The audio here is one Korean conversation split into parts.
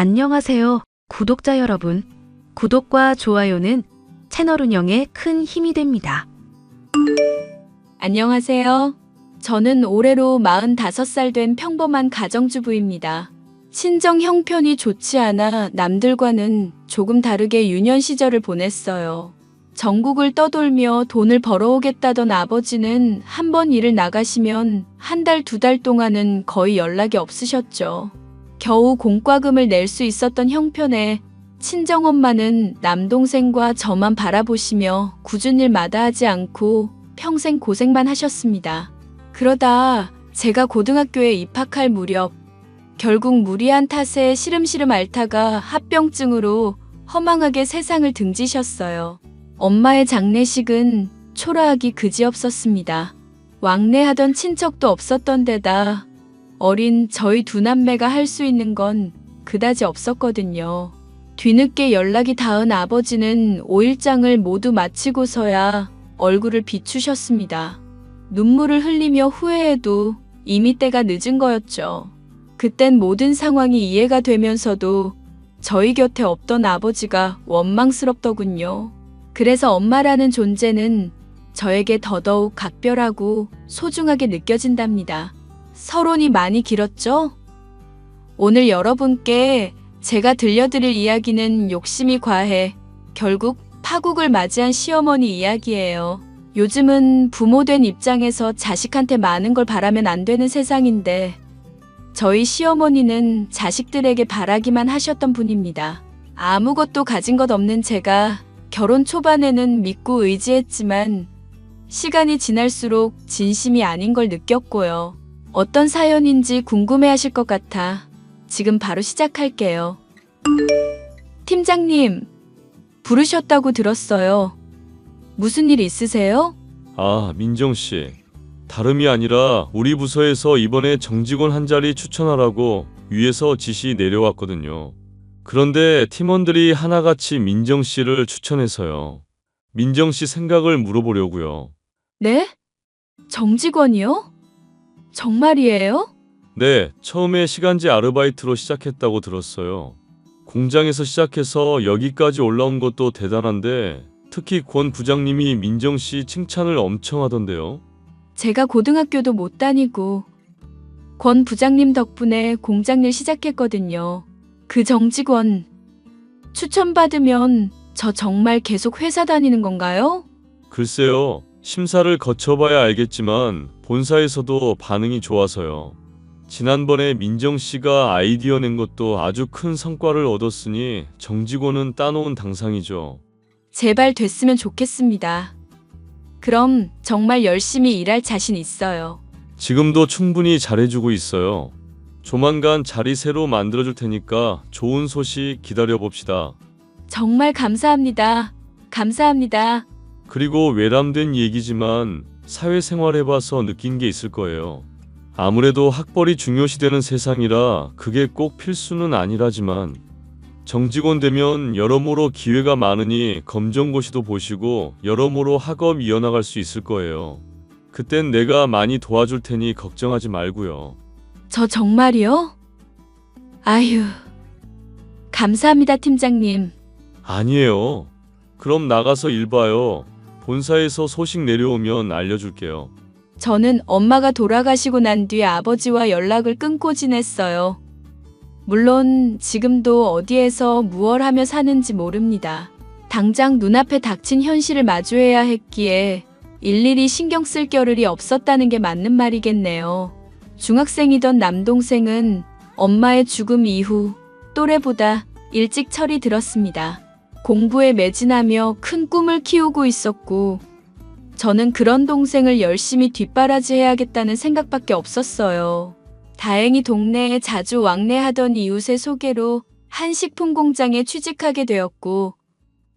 안녕하세요, 구독자 여러분. 구독과 좋아요는 채널 운영에 큰 힘이 됩니다. 안녕하세요. 저는 올해로 45살 된 평범한 가정주부입니다. 친정 형편이 좋지 않아 남들과는 조금 다르게 유년 시절을 보냈어요. 전국을 떠돌며 돈을 벌어오겠다던 아버지는 한 번 일을 나가시면 한 달, 두 달 동안은 거의 연락이 없으셨죠. 겨우 공과금을 낼 수 있었던 형편에 친정엄마는 남동생과 저만 바라보시며 굳은 일 마다하지 않고 평생 고생만 하셨습니다. 그러다 제가 고등학교에 입학할 무렵 결국 무리한 탓에 시름시름 앓다가 합병증으로 허망하게 세상을 등지셨어요. 엄마의 장례식은 초라하기 그지없었습니다. 왕래하던 친척도 없었던 데다 어린 저희 두 남매가 할 수 있는 건 그다지 없었거든요. 뒤늦게 연락이 닿은 아버지는 5일장을 모두 마치고서야 얼굴을 비추셨습니다. 눈물을 흘리며 후회해도 이미 때가 늦은 거였죠. 그땐 모든 상황이 이해가 되면서도 저희 곁에 없던 아버지가 원망스럽더군요. 그래서 엄마라는 존재는 저에게 더더욱 각별하고 소중하게 느껴진답니다. 서론이 많이 길었죠? 오늘 여러분께 제가 들려드릴 이야기는 욕심이 과해 결국 파국을 맞이한 시어머니 이야기예요. 요즘은 부모된 입장에서 자식한테 많은 걸 바라면 안 되는 세상인데 저희 시어머니는 자식들에게 바라기만 하셨던 분입니다. 아무것도 가진 것 없는 제가 결혼 초반에는 믿고 의지했지만 시간이 지날수록 진심이 아닌 걸 느꼈고요. 어떤 사연인지 궁금해하실 것 같아 지금 바로 시작할게요. 팀장님, 부르셨다고 들었어요. 무슨 일 있으세요? 아, 민정씨. 다름이 아니라 우리 부서에서 이번에 정직원 한 자리 추천하라고 위에서 지시 내려왔거든요. 그런데 팀원들이 하나같이 민정씨를 추천해서요. 민정씨 생각을 물어보려고요. 네? 정직원이요? 정말이에요? 네, 처음에 시간제 아르바이트로 시작했다고 들었어요. 공장에서 시작해서 여기까지 올라온 것도 대단한데 특히 권 부장님이 민정씨 칭찬을 엄청 하던데요. 제가 고등학교도 못 다니고 권 부장님 덕분에 공장일 시작했거든요. 그 정직원 추천받으면 저 정말 계속 회사 다니는 건가요? 글쎄요, 심사를 거쳐봐야 알겠지만 본사에서도 반응이 좋아서요. 지난번에 민정씨가 아이디어 낸 것도 아주 큰 성과를 얻었으니 정직원은 따놓은 당상이죠. 제발 됐으면 좋겠습니다. 그럼 정말 열심히 일할 자신 있어요. 지금도 충분히 잘해주고 있어요. 조만간 자리 새로 만들어줄 테니까 좋은 소식 기다려봅시다. 정말 감사합니다. 감사합니다. 그리고 외람된 얘기지만 사회생활 해봐서 느낀 게 있을 거예요. 아무래도 학벌이 중요시되는 세상이라 그게 꼭 필수는 아니라지만 정직원 되면 여러모로 기회가 많으니 검정고시도 보시고 여러모로 학업 이어나갈 수 있을 거예요. 그땐 내가 많이 도와줄 테니 걱정하지 말고요. 저 정말이요? 아휴. 감사합니다, 팀장님. 아니에요. 그럼 나가서 일 봐요. 본사에서 소식 내려오면 알려줄게요. 저는 엄마가 돌아가시고 난 뒤 아버지와 연락을 끊고 지냈어요. 물론 지금도 어디에서 무얼 하며 사는지 모릅니다. 당장 눈앞에 닥친 현실을 마주해야 했기에 일일이 신경 쓸 겨를이 없었다는 게 맞는 말이겠네요. 중학생이던 남동생은 엄마의 죽음 이후 또래보다 일찍 철이 들었습니다. 공부에 매진하며 큰 꿈을 키우고 있었고 저는 그런 동생을 열심히 뒷바라지해야겠다는 생각밖에 없었어요. 다행히 동네에 자주 왕래하던 이웃의 소개로 한 식품 공장에 취직하게 되었고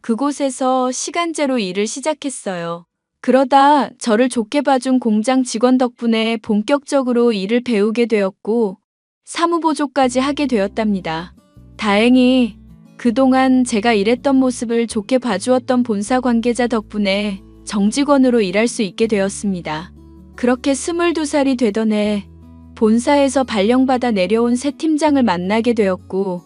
그곳에서 시간제로 일을 시작했어요. 그러다 저를 좋게 봐준 공장 직원 덕분에 본격적으로 일을 배우게 되었고 사무보조까지 하게 되었답니다. 다행히 그동안 제가 일했던 모습을 좋게 봐주었던 본사 관계자 덕분에 정직원으로 일할 수 있게 되었습니다. 그렇게 22살이 되던 해 본사에서 발령받아 내려온 새 팀장을 만나게 되었고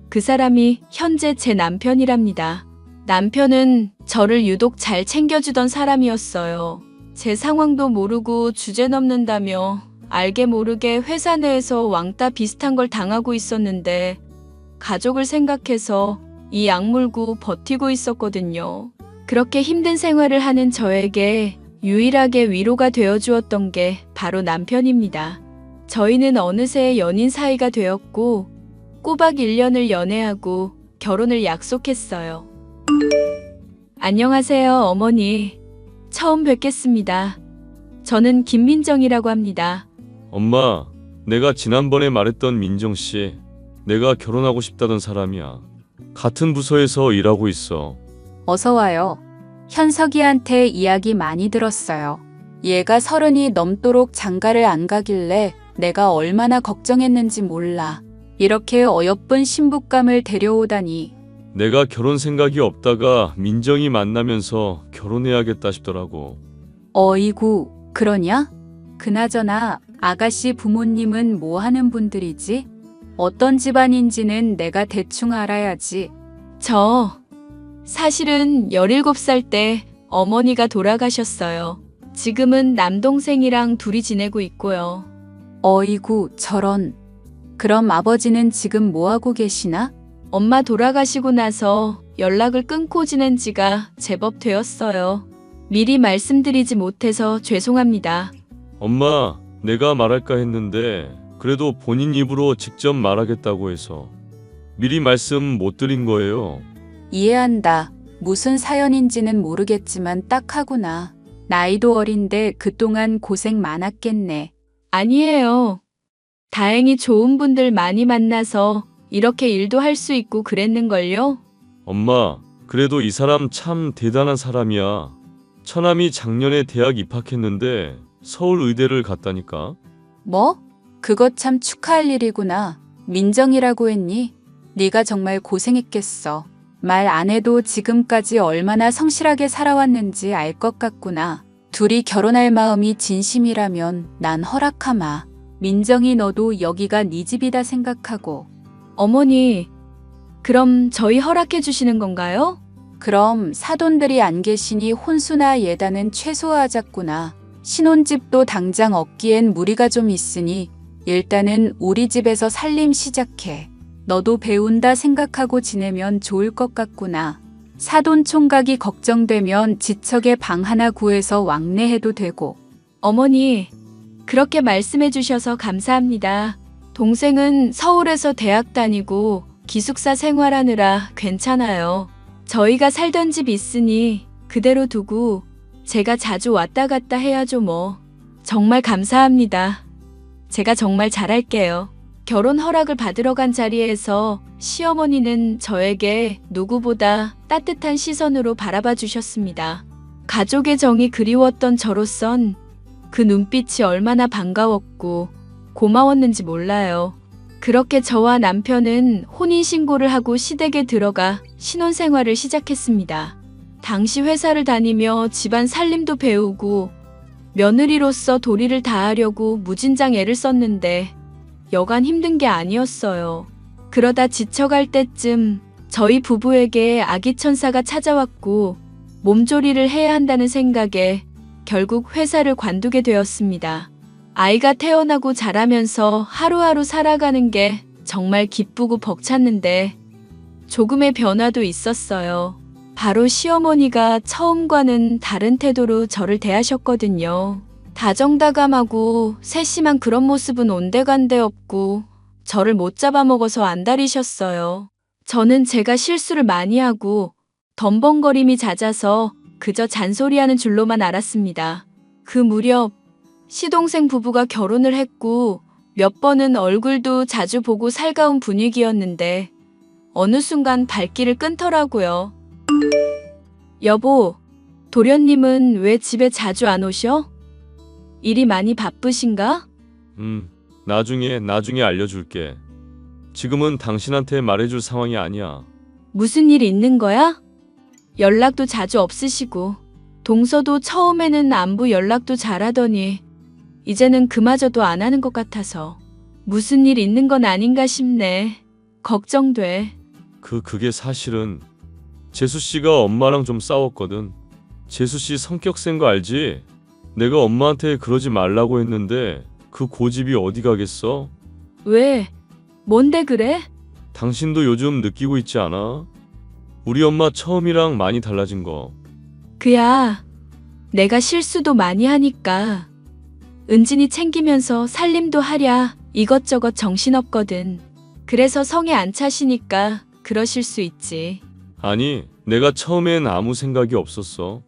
그 사람이 현재 제 남편이랍니다. 남편은 저를 유독 잘 챙겨주던 사람이었어요. 제 상황도 모르고 주제 넘는다며 알게 모르게 회사 내에서 왕따 비슷한 걸 당하고 있었는데 가족을 생각해서 이 악물고 버티고 있었거든요. 그렇게 힘든 생활을 하는 저에게 유일하게 위로가 되어 주었던 게 바로 남편입니다. 저희는 어느새 연인 사이가 되었고 꼬박 1년을 연애하고 결혼을 약속했어요. 안녕하세요, 어머니. 처음 뵙겠습니다. 저는 김민정이라고 합니다. 엄마, 내가 지난번에 말했던 민정 씨, 내가 결혼하고 싶다던 사람이야. 같은 부서에서 일하고 있어. 어서 와요. 현석이한테 이야기 많이 들었어요. 얘가 30이 넘도록 장가를 안 가길래 내가 얼마나 걱정했는지 몰라. 이렇게 어여쁜 신부감을 데려오다니. 내가 결혼 생각이 없다가 민정이 만나면서 결혼해야겠다 싶더라고. 어이구, 그러냐? 그나저나 아가씨 부모님은 뭐 하는 분들이지? 어떤 집안인지는 내가 대충 알아야지. 사실은 17살 때 어머니가 돌아가셨어요. 지금은 남동생이랑 둘이 지내고 있고요. 어이구, 저런. 그럼 아버지는 지금 뭐 하고 계시나? 엄마 돌아가시고 나서 연락을 끊고 지낸 지가 제법 되었어요. 미리 말씀드리지 못해서 죄송합니다. 엄마, 내가 말할까 했는데 그래도 본인 입으로 직접 말하겠다고 해서 미리 말씀 못 드린 거예요. 이해한다. 무슨 사연인지는 모르겠지만 딱하구나. 나이도 어린데 그동안 고생 많았겠네. 아니에요. 다행히 좋은 분들 많이 만나서 이렇게 일도 할 수 있고 그랬는걸요? 엄마, 그래도 이 사람 참 대단한 사람이야. 처남이 작년에 대학 입학했는데 서울 의대를 갔다니까. 뭐? 그거 참 축하할 일이구나. 민정이라고 했니? 네가 정말 고생했겠어. 말 안 해도 지금까지 얼마나 성실하게 살아왔는지 알 것 같구나. 둘이 결혼할 마음이 진심이라면 난 허락하마. 민정이 너도 여기가 네 집이다 생각하고. 어머니, 그럼 저희 허락해 주시는 건가요? 그럼 사돈들이 안 계시니 혼수나 예단은 최소화하자꾸나. 신혼집도 당장 얻기엔 무리가 좀 있으니 일단은 우리 집에서 살림 시작해. 너도 배운다 생각하고 지내면 좋을 것 같구나. 사돈 총각이 걱정되면 지척에 방 하나 구해서 왕래해도 되고. 어머니, 그렇게 말씀해 주셔서 감사합니다. 동생은 서울에서 대학 다니고 기숙사 생활하느라 괜찮아요. 저희가 살던 집 있으니 그대로 두고 제가 자주 왔다 갔다 해야죠 뭐. 정말 감사합니다. 제가 정말 잘할게요. 결혼 허락을 받으러 간 자리에서 시어머니는 저에게 누구보다 따뜻한 시선으로 바라봐 주셨습니다. 가족의 정이 그리웠던 저로선 그 눈빛이 얼마나 반가웠고 고마웠는지 몰라요. 그렇게 저와 남편은 혼인신고를 하고 시댁에 들어가 신혼생활을 시작했습니다. 당시 회사를 다니며 집안 살림도 배우고 며느리로서 도리를 다하려고 무진장 애를 썼는데 여간 힘든 게 아니었어요. 그러다 지쳐갈 때쯤 저희 부부에게 아기 천사가 찾아왔고 몸조리를 해야 한다는 생각에 결국 회사를 관두게 되었습니다. 아이가 태어나고 자라면서 하루하루 살아가는 게 정말 기쁘고 벅찼는데 조금의 변화도 있었어요. 바로 시어머니가 처음과는 다른 태도로 저를 대하셨거든요. 다정다감하고 세심한 그런 모습은 온데간데 없고 저를 못 잡아먹어서 안달이셨어요. 저는 제가 실수를 많이 하고 덤벙거림이 잦아서 그저 잔소리하는 줄로만 알았습니다. 그 무렵 시동생 부부가 결혼을 했고 몇 번은 얼굴도 자주 보고 살가운 분위기였는데 어느 순간 발길을 끊더라고요. 여보, 도련님은 왜 집에 자주 안 오셔? 일이 많이 바쁘신가? 나중에 알려줄게. 지금은 당신한테 말해줄 상황이 아니야. 무슨 일 있는 거야? 연락도 자주 없으시고 동서도 처음에는 안부 연락도 잘하더니 이제는 그마저도 안 하는 것 같아서 무슨 일 있는 건 아닌가 싶네. 걱정돼. 그게 사실은 재수 씨가 엄마랑 좀 싸웠거든. 재수 씨 성격 센 거 알지? 내가 엄마한테 그러지 말라고 했는데 그 고집이 어디 가겠어? 왜? 뭔데 그래? 당신도 요즘 느끼고 있지 않아? 우리 엄마 처음이랑 많이 달라진 거. 그야, 내가 실수도 많이 하니까. 은진이 챙기면서 살림도 하랴 이것저것 정신없거든. 그래서 성에 안 차시니까 그러실 수 있지. 아니, 내가 처음엔 아무 생각이 없었어.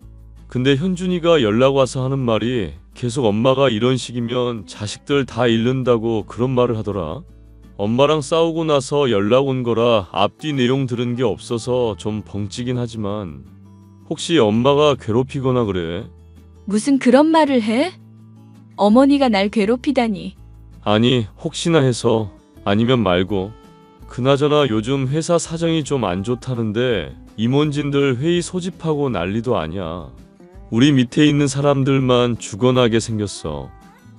근데 현준이가 연락 와서 하는 말이 계속 엄마가 이런 식이면 자식들 다 잃는다고 그런 말을 하더라. 엄마랑 싸우고 나서 연락 온 거라 앞뒤 내용 들은 게 없어서 좀 벙찌긴 하지만 혹시 엄마가 괴롭히거나 그래? 무슨 그런 말을 해? 어머니가 날 괴롭히다니. 아니, 혹시나 해서. 아니면 말고. 그나저나 요즘 회사 사정이 좀 안 좋다는데 임원진들 회의 소집하고 난리도 아니야. 우리 밑에 있는 사람들만 죽어나게 생겼어.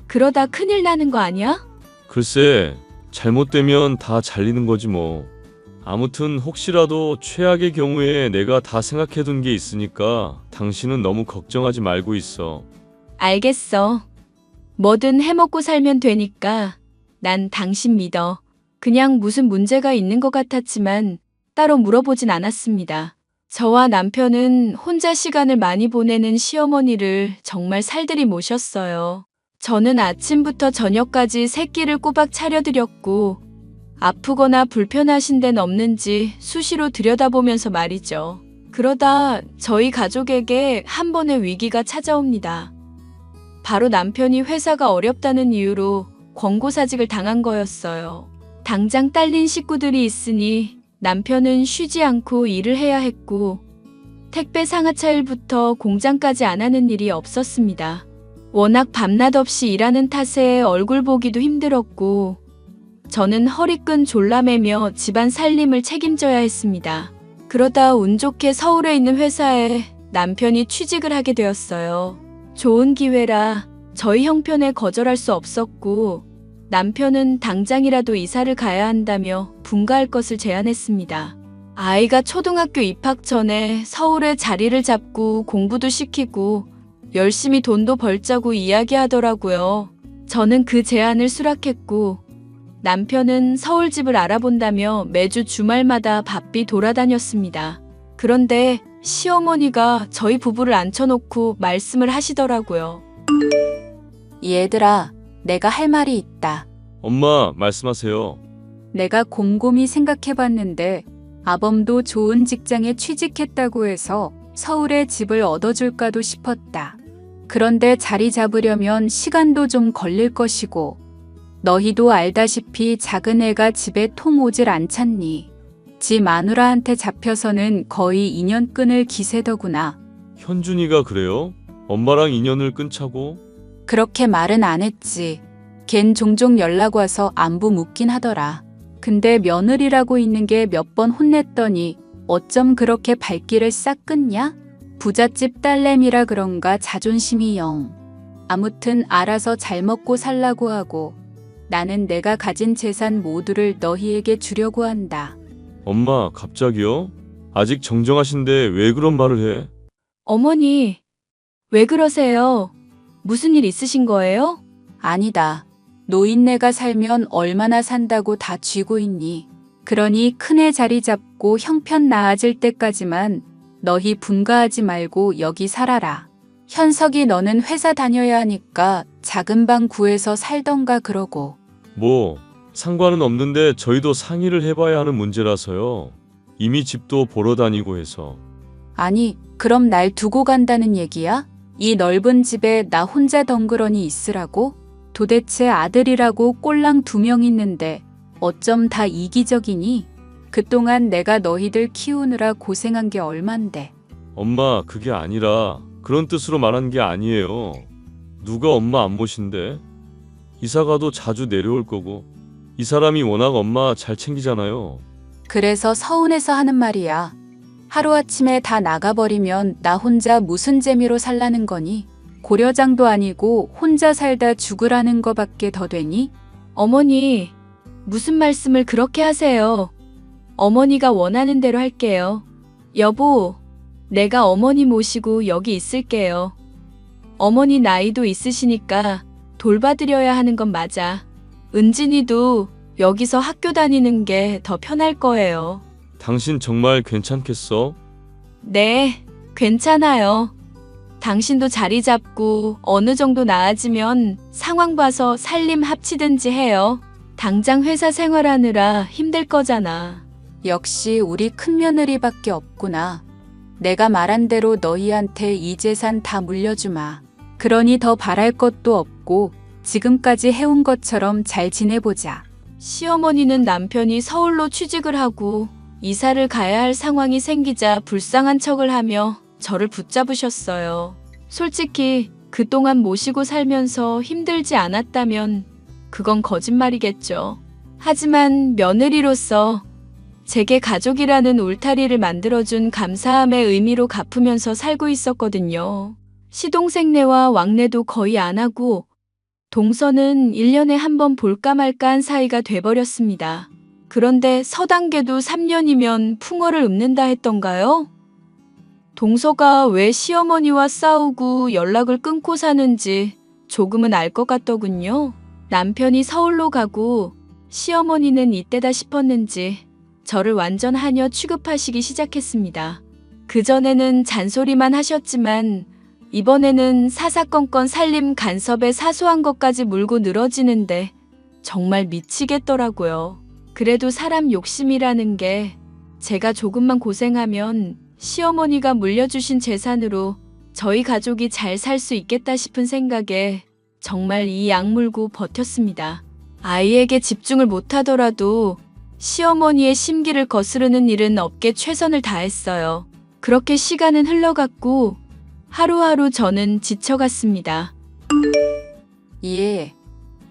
그러다 큰일 나는 거 아니야? 글쎄, 잘못되면 다 잘리는 거지 뭐. 아무튼 혹시라도 최악의 경우에 내가 다 생각해둔 게 있으니까 당신은 너무 걱정하지 말고 있어. 알겠어. 뭐든 해먹고 살면 되니까 난 당신 믿어. 그냥 무슨 문제가 있는 것 같았지만 따로 물어보진 않았습니다. 저와 남편은 혼자 시간을 많이 보내는 시어머니를 정말 살들이 모셨어요. 저는 아침부터 저녁까지 새끼를 꼬박 차려드렸고 아프거나 불편하신 데는 없는지 수시로 들여다보면서 말이죠. 그러다 저희 가족에게 한 번의 위기가 찾아옵니다. 바로 남편이 회사가 어렵다는 이유로 권고사직을 당한 거였어요. 당장 딸린 식구들이 있으니 남편은 쉬지 않고 일을 해야 했고 택배 상하차 일부터 공장까지 안 하는 일이 없었습니다. 워낙 밤낮 없이 일하는 탓에 얼굴 보기도 힘들었고 저는 허리끈 졸라매며 집안 살림을 책임져야 했습니다. 그러다 운 좋게 서울에 있는 회사에 남편이 취직을 하게 되었어요. 좋은 기회라 저희 형편에 거절할 수 없었고 남편은 당장이라도 이사를 가야 한다며 분가할 것을 제안했습니다. 아이가 초등학교 입학 전에 서울에 자리를 잡고 공부도 시키고 열심히 돈도 벌자고 이야기하더라고요. 저는 그 제안을 수락했고 남편은 서울집을 알아본다며 매주 주말마다 바삐 돌아다녔습니다. 그런데 시어머니가 저희 부부를 앉혀놓고 말씀을 하시더라고요. 얘들아, 내가 할 말이 있다. 엄마, 말씀하세요. 내가 곰곰이 생각해봤는데 아범도 좋은 직장에 취직했다고 해서 서울에 집을 얻어줄까도 싶었다. 그런데 자리 잡으려면 시간도 좀 걸릴 것이고 너희도 알다시피 작은 애가 집에 통 오질 않잖니. 지 마누라한테 잡혀서는 거의 인연 끊을 기세더구나. 현준이가 그래요? 엄마랑 인연을 끊자고? 그렇게 말은 안 했지. 걘 종종 연락 와서 안부 묻긴 하더라. 근데 며느리라고 있는 게 몇 번 혼냈더니 어쩜 그렇게 발길을 싹 끊냐? 부잣집 딸내미라 그런가 자존심이 영. 아무튼 알아서 잘 먹고 살라고 하고 나는 내가 가진 재산 모두를 너희에게 주려고 한다. 엄마, 갑자기요? 아직 정정하신데 왜 그런 말을 해? 어머니, 왜 그러세요? 무슨 일 있으신 거예요? 아니다. 노인네가 살면 얼마나 산다고 다 쥐고 있니? 그러니 큰애 자리 잡고 형편 나아질 때까지만 너희 분가하지 말고 여기 살아라. 현석이 너는 회사 다녀야 하니까 작은 방 구해서 살던가 그러고. 뭐, 상관은 없는데 저희도 상의를 해봐야 하는 문제라서요. 이미 집도 보러 다니고 해서. 아니, 그럼 날 두고 간다는 얘기야? 이 넓은 집에 나 혼자 덩그러니 있으라고? 도대체 아들이라고 꼴랑 2명 있는데 어쩜 다 이기적이니? 그동안 내가 너희들 키우느라 고생한 게 얼만데. 엄마, 그게 아니라 그런 뜻으로 말한 게 아니에요. 누가 엄마 안 모신대? 이사가도 자주 내려올 거고 이 사람이 워낙 엄마 잘 챙기잖아요. 그래서 서운해서 하는 말이야. 하루아침에 다 나가버리면 나 혼자 무슨 재미로 살라는 거니? 고려장도 아니고 혼자 살다 죽으라는 거밖에 더 되니? 어머니, 무슨 말씀을 그렇게 하세요? 어머니가 원하는 대로 할게요. 여보, 내가 어머니 모시고 여기 있을게요. 어머니 나이도 있으시니까 돌봐드려야 하는 건 맞아. 은진이도 여기서 학교 다니는 게 더 편할 거예요. 당신 정말 괜찮겠어? 네, 괜찮아요. 당신도 자리 잡고 어느 정도 나아지면 상황 봐서 살림 합치든지 해요. 당장 회사 생활하느라 힘들 거잖아. 역시 우리 큰며느리밖에 없구나. 내가 말한 대로 너희한테 이 재산 다 물려주마. 그러니 더 바랄 것도 없고 지금까지 해온 것처럼 잘 지내보자. 시어머니는 남편이 서울로 취직을 하고 이사를 가야 할 상황이 생기자 불쌍한 척을 하며 저를 붙잡으셨어요. 솔직히 그동안 모시고 살면서 힘들지 않았다면 그건 거짓말이겠죠. 하지만 며느리로서 제게 가족이라는 울타리를 만들어준 감사함의 의미로 갚으면서 살고 있었거든요. 시동생네와 왕래도 거의 안 하고 동서는 1년에 한 번 볼까 말까 한 사이가 돼버렸습니다. 그런데 서당계도 3년이면 풍어를 읊는다 했던가요? 동서가 왜 시어머니와 싸우고 연락을 끊고 사는지 조금은 알 것 같더군요. 남편이 서울로 가고 시어머니는 이때다 싶었는지 저를 완전 하녀 취급하시기 시작했습니다. 그전에는 잔소리만 하셨지만 이번에는 사사건건 살림 간섭에 사소한 것까지 물고 늘어지는데 정말 미치겠더라고요. 그래도 사람 욕심이라는 게 제가 조금만 고생하면 시어머니가 물려주신 재산으로 저희 가족이 잘 살 수 있겠다 싶은 생각에 정말 이 약물고 버텼습니다. 아이에게 집중을 못하더라도 시어머니의 심기를 거스르는 일은 없게 최선을 다했어요. 그렇게 시간은 흘러갔고 하루하루 저는 지쳐갔습니다. 예.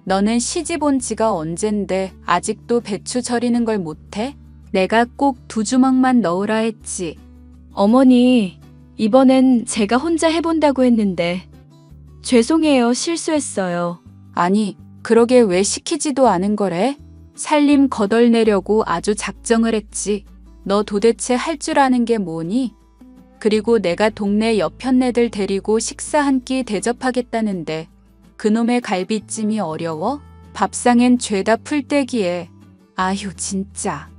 너는 시집 온 지가 언젠데 아직도 배추 절이는 걸 못해? 내가 꼭 2주먹만 넣으라 했지. 어머니, 이번엔 제가 혼자 해본다고 했는데 죄송해요. 실수했어요. 아니, 그러게 왜 시키지도 않은 거래? 살림 거덜내려고 아주 작정을 했지. 너 도대체 할 줄 아는 게 뭐니? 그리고 내가 동네 여편네들 데리고 식사 한 끼 대접하겠다는데 그놈의 갈비찜이 어려워? 밥상엔 죄다 풀떼기에. 아휴 진짜.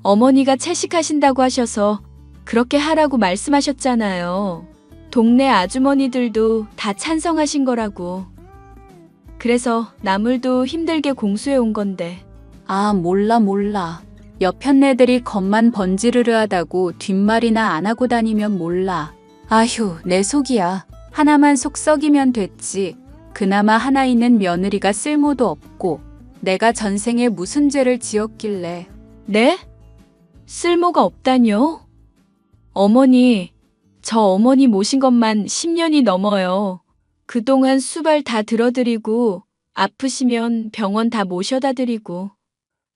어머니가 채식하신다고 하셔서 그렇게 하라고 말씀하셨잖아요. 동네 아주머니들도 다 찬성하신 거라고. 그래서 나물도 힘들게 공수해 온 건데. 아 몰라. 여편네들이 겉만 번지르르하다고 뒷말이나 안 하고 다니면 몰라. 아휴 내 속이야. 하나만 속 썩이면 됐지. 그나마 하나 있는 며느리가 쓸모도 없고 내가 전생에 무슨 죄를 지었길래. 네? 쓸모가 없다뇨? 어머니, 저 어머니 모신 것만 10년이 넘어요. 그동안 수발 다 들어드리고 아프시면 병원 다 모셔다 드리고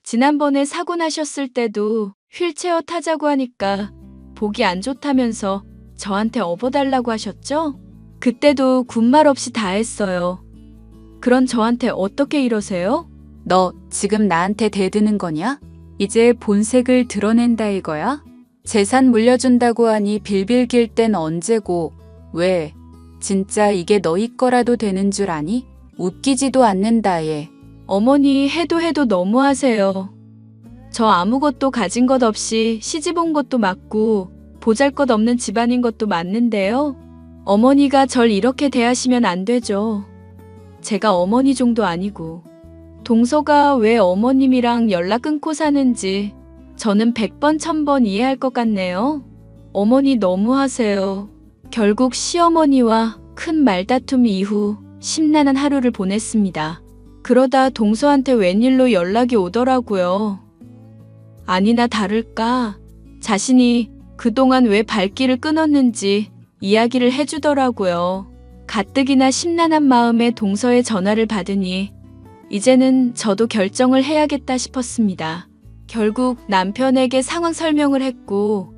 지난번에 사고 나셨을 때도 휠체어 타자고 하니까 보기 안 좋다면서 저한테 업어달라고 하셨죠? 그때도 군말 없이 다 했어요. 그런 저한테 어떻게 이러세요? 너 지금 나한테 대드는 거냐? 이제 본색을 드러낸다 이거야? 재산 물려준다고 하니 빌빌 길 땐 언제고 왜? 진짜 이게 너희 거라도 되는 줄 아니? 웃기지도 않는다 얘. 어머니 해도 너무하세요. 저 아무것도 가진 것 없이 시집 온 것도 맞고 보잘것없는 집안인 것도 맞는데요. 어머니가 절 이렇게 대하시면 안 되죠. 제가 어머니 정도 아니고. 동서가 왜 어머님이랑 연락 끊고 사는지 저는 100번 1000번 이해할 것 같네요. 어머니 너무하세요. 결국 시어머니와 큰 말다툼 이후 심란한 하루를 보냈습니다. 그러다 동서한테 웬일로 연락이 오더라고요. 아니나 다를까 자신이 그동안 왜 발길을 끊었는지 이야기를 해주더라고요. 가뜩이나 심란한 마음에 동서의 전화를 받으니 이제는 저도 결정을 해야겠다 싶었습니다. 결국 남편에게 상황 설명을 했고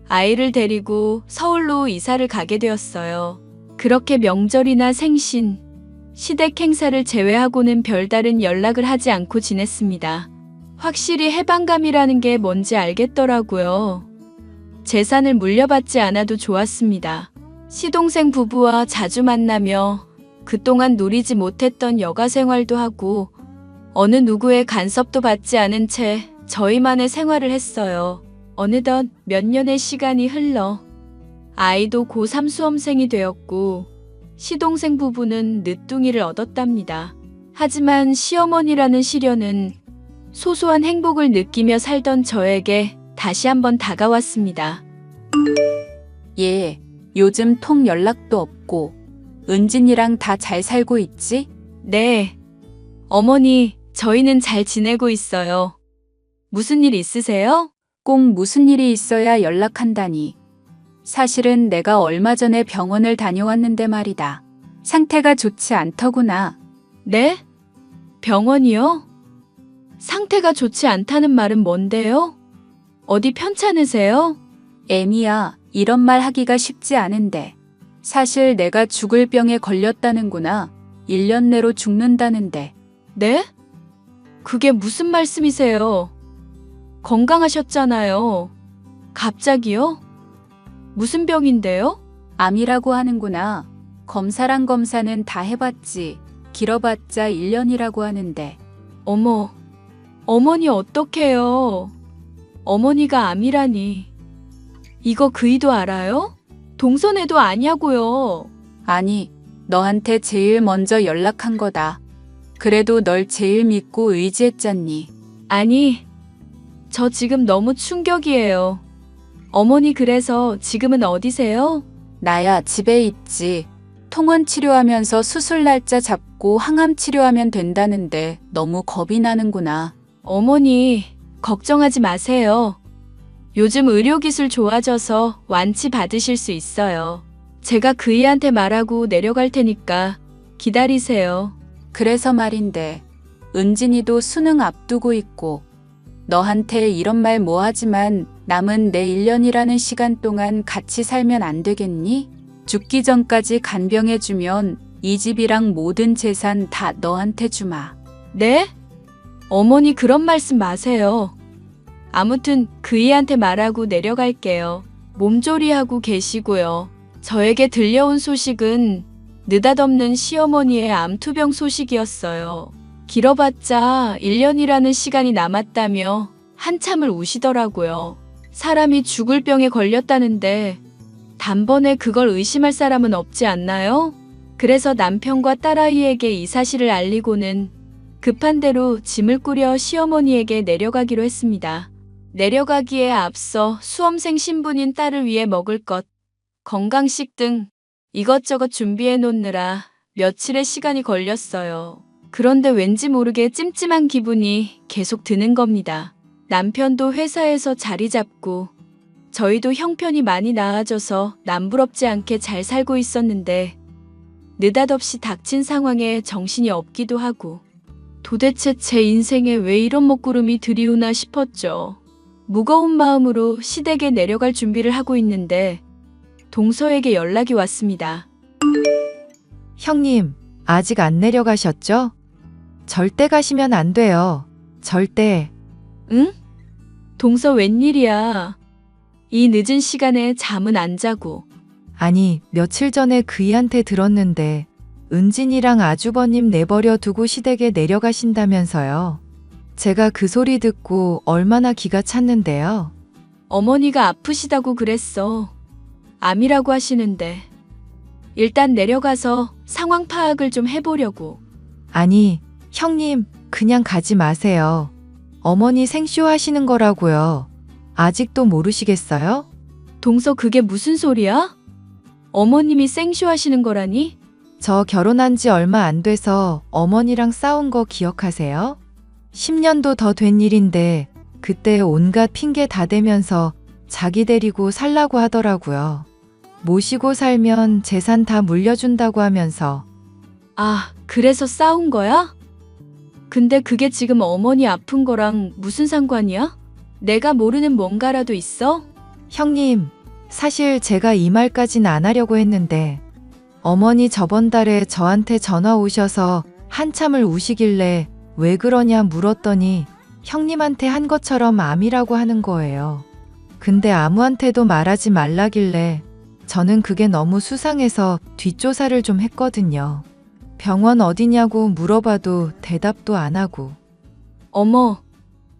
아이를 데리고 서울로 이사를 가게 되었어요. 그렇게 명절이나 생신, 시댁 행사를 제외하고는 별다른 연락을 하지 않고 지냈습니다. 확실히 해방감이라는 게 뭔지 알겠더라고요. 재산을 물려받지 않아도 좋았습니다. 시동생 부부와 자주 만나며 그동안 누리지 못했던 여가 생활도 하고 어느 누구의 간섭도 받지 않은 채 저희만의 생활을 했어요. 어느덧 몇 년의 시간이 흘러 아이도 고3 수험생이 되었고 시동생 부부는 늦둥이를 얻었답니다. 하지만 시어머니라는 시련은 소소한 행복을 느끼며 살던 저에게 다시 한번 다가왔습니다. 얘, 요즘 통 연락도 없고 은진이랑 다 잘 살고 있지? 네. 어머니, 저희는 잘 지내고 있어요. 무슨 일 있으세요? 꼭 무슨 일이 있어야 연락한다니. 사실은 내가 얼마 전에 병원을 다녀왔는데 말이다. 상태가 좋지 않더구나. 네? 병원이요? 상태가 좋지 않다는 말은 뭔데요? 어디 편찮으세요? 애미야, 이런 말 하기가 쉽지 않은데. 사실 내가 죽을 병에 걸렸다는구나. 1년 내로 죽는다는데. 네? 그게 무슨 말씀이세요? 건강하셨잖아요. 갑자기요? 무슨 병인데요? 암이라고 하는구나. 검사랑 검사는 다 해봤지. 길어봤자 1년이라고 하는데. 어머, 어머니 어떡해요? 어머니가 암이라니. 이거 그이도 알아요? 동선애도 아냐고요. 아니, 너한테 제일 먼저 연락한 거다. 그래도 널 제일 믿고 의지했잖니. 아니, 저 지금 너무 충격이에요. 어머니 그래서 지금은 어디세요? 나야 집에 있지. 통원 치료하면서 수술 날짜 잡고 항암 치료하면 된다는데 너무 겁이 나는구나. 어머니, 걱정하지 마세요. 요즘 의료기술 좋아져서 완치 받으실 수 있어요. 제가 그이한테 말하고 내려갈 테니까 기다리세요. 그래서 말인데 은진이도 수능 앞두고 있고 너한테 이런 말 뭐하지만 남은 내 1년이라는 시간 동안 같이 살면 안 되겠니? 죽기 전까지 간병해주면 이 집이랑 모든 재산 다 너한테 주마. 네? 어머니 그런 말씀 마세요. 아무튼 그이한테 말하고 내려갈게요. 몸조리하고 계시고요. 저에게 들려온 소식은 느닷없는 시어머니의 암투병 소식이었어요. 길어봤자 1년이라는 시간이 남았다며 한참을 우시더라고요. 사람이 죽을 병에 걸렸다는데 단번에 그걸 의심할 사람은 없지 않나요? 그래서 남편과 딸아이에게 이 사실을 알리고는 급한 대로 짐을 꾸려 시어머니에게 내려가기로 했습니다. 내려가기에 앞서 수험생 신분인 딸을 위해 먹을 것, 건강식 등 이것저것 준비해 놓느라 며칠의 시간이 걸렸어요. 그런데 왠지 모르게 찜찜한 기분이 계속 드는 겁니다. 남편도 회사에서 자리 잡고 저희도 형편이 많이 나아져서 남부럽지 않게 잘 살고 있었는데 느닷없이 닥친 상황에 정신이 없기도 하고 도대체 제 인생에 왜 이런 먹구름이 들이오나 싶었죠. 무거운 마음으로 시댁에 내려갈 준비를 하고 있는데 동서에게 연락이 왔습니다. 형님, 아직 안 내려가셨죠? 절대 가시면 안 돼요. 절대. 응? 동서 웬일이야. 이 늦은 시간에 잠은 안 자고. 아니, 며칠 전에 그이한테 들었는데 은진이랑 아주버님 내버려 두고 시댁에 내려가신다면서요. 제가 그 소리 듣고 얼마나 기가 찼는데요. 어머니가 아프시다고 그랬어. 암이라고 하시는데. 일단 내려가서 상황 파악을 좀 해보려고. 아니, 형님, 그냥 가지 마세요. 어머니 생쇼 하시는 거라고요. 아직도 모르시겠어요? 동서 그게 무슨 소리야? 어머님이 생쇼 하시는 거라니? 저 결혼한 지 얼마 안 돼서 어머니랑 싸운 거 기억하세요? 10년도 더 된 일인데 그때 온갖 핑계 다 대면서 자기 데리고 살라고 하더라고요. 모시고 살면 재산 다 물려준다고 하면서. 아, 그래서 싸운 거야? 근데 그게 지금 어머니 아픈 거랑 무슨 상관이야? 내가 모르는 뭔가라도 있어? 형님, 사실 제가 이 말까진 안 하려고 했는데 어머니 저번 달에 저한테 전화 오셔서 한참을 우시길래 왜 그러냐 물었더니 형님한테 한 것처럼 암이라고 하는 거예요. 근데 아무한테도 말하지 말라길래 저는 그게 너무 수상해서 뒷조사를 좀 했거든요. 병원 어디냐고 물어봐도 대답도 안 하고. 어머,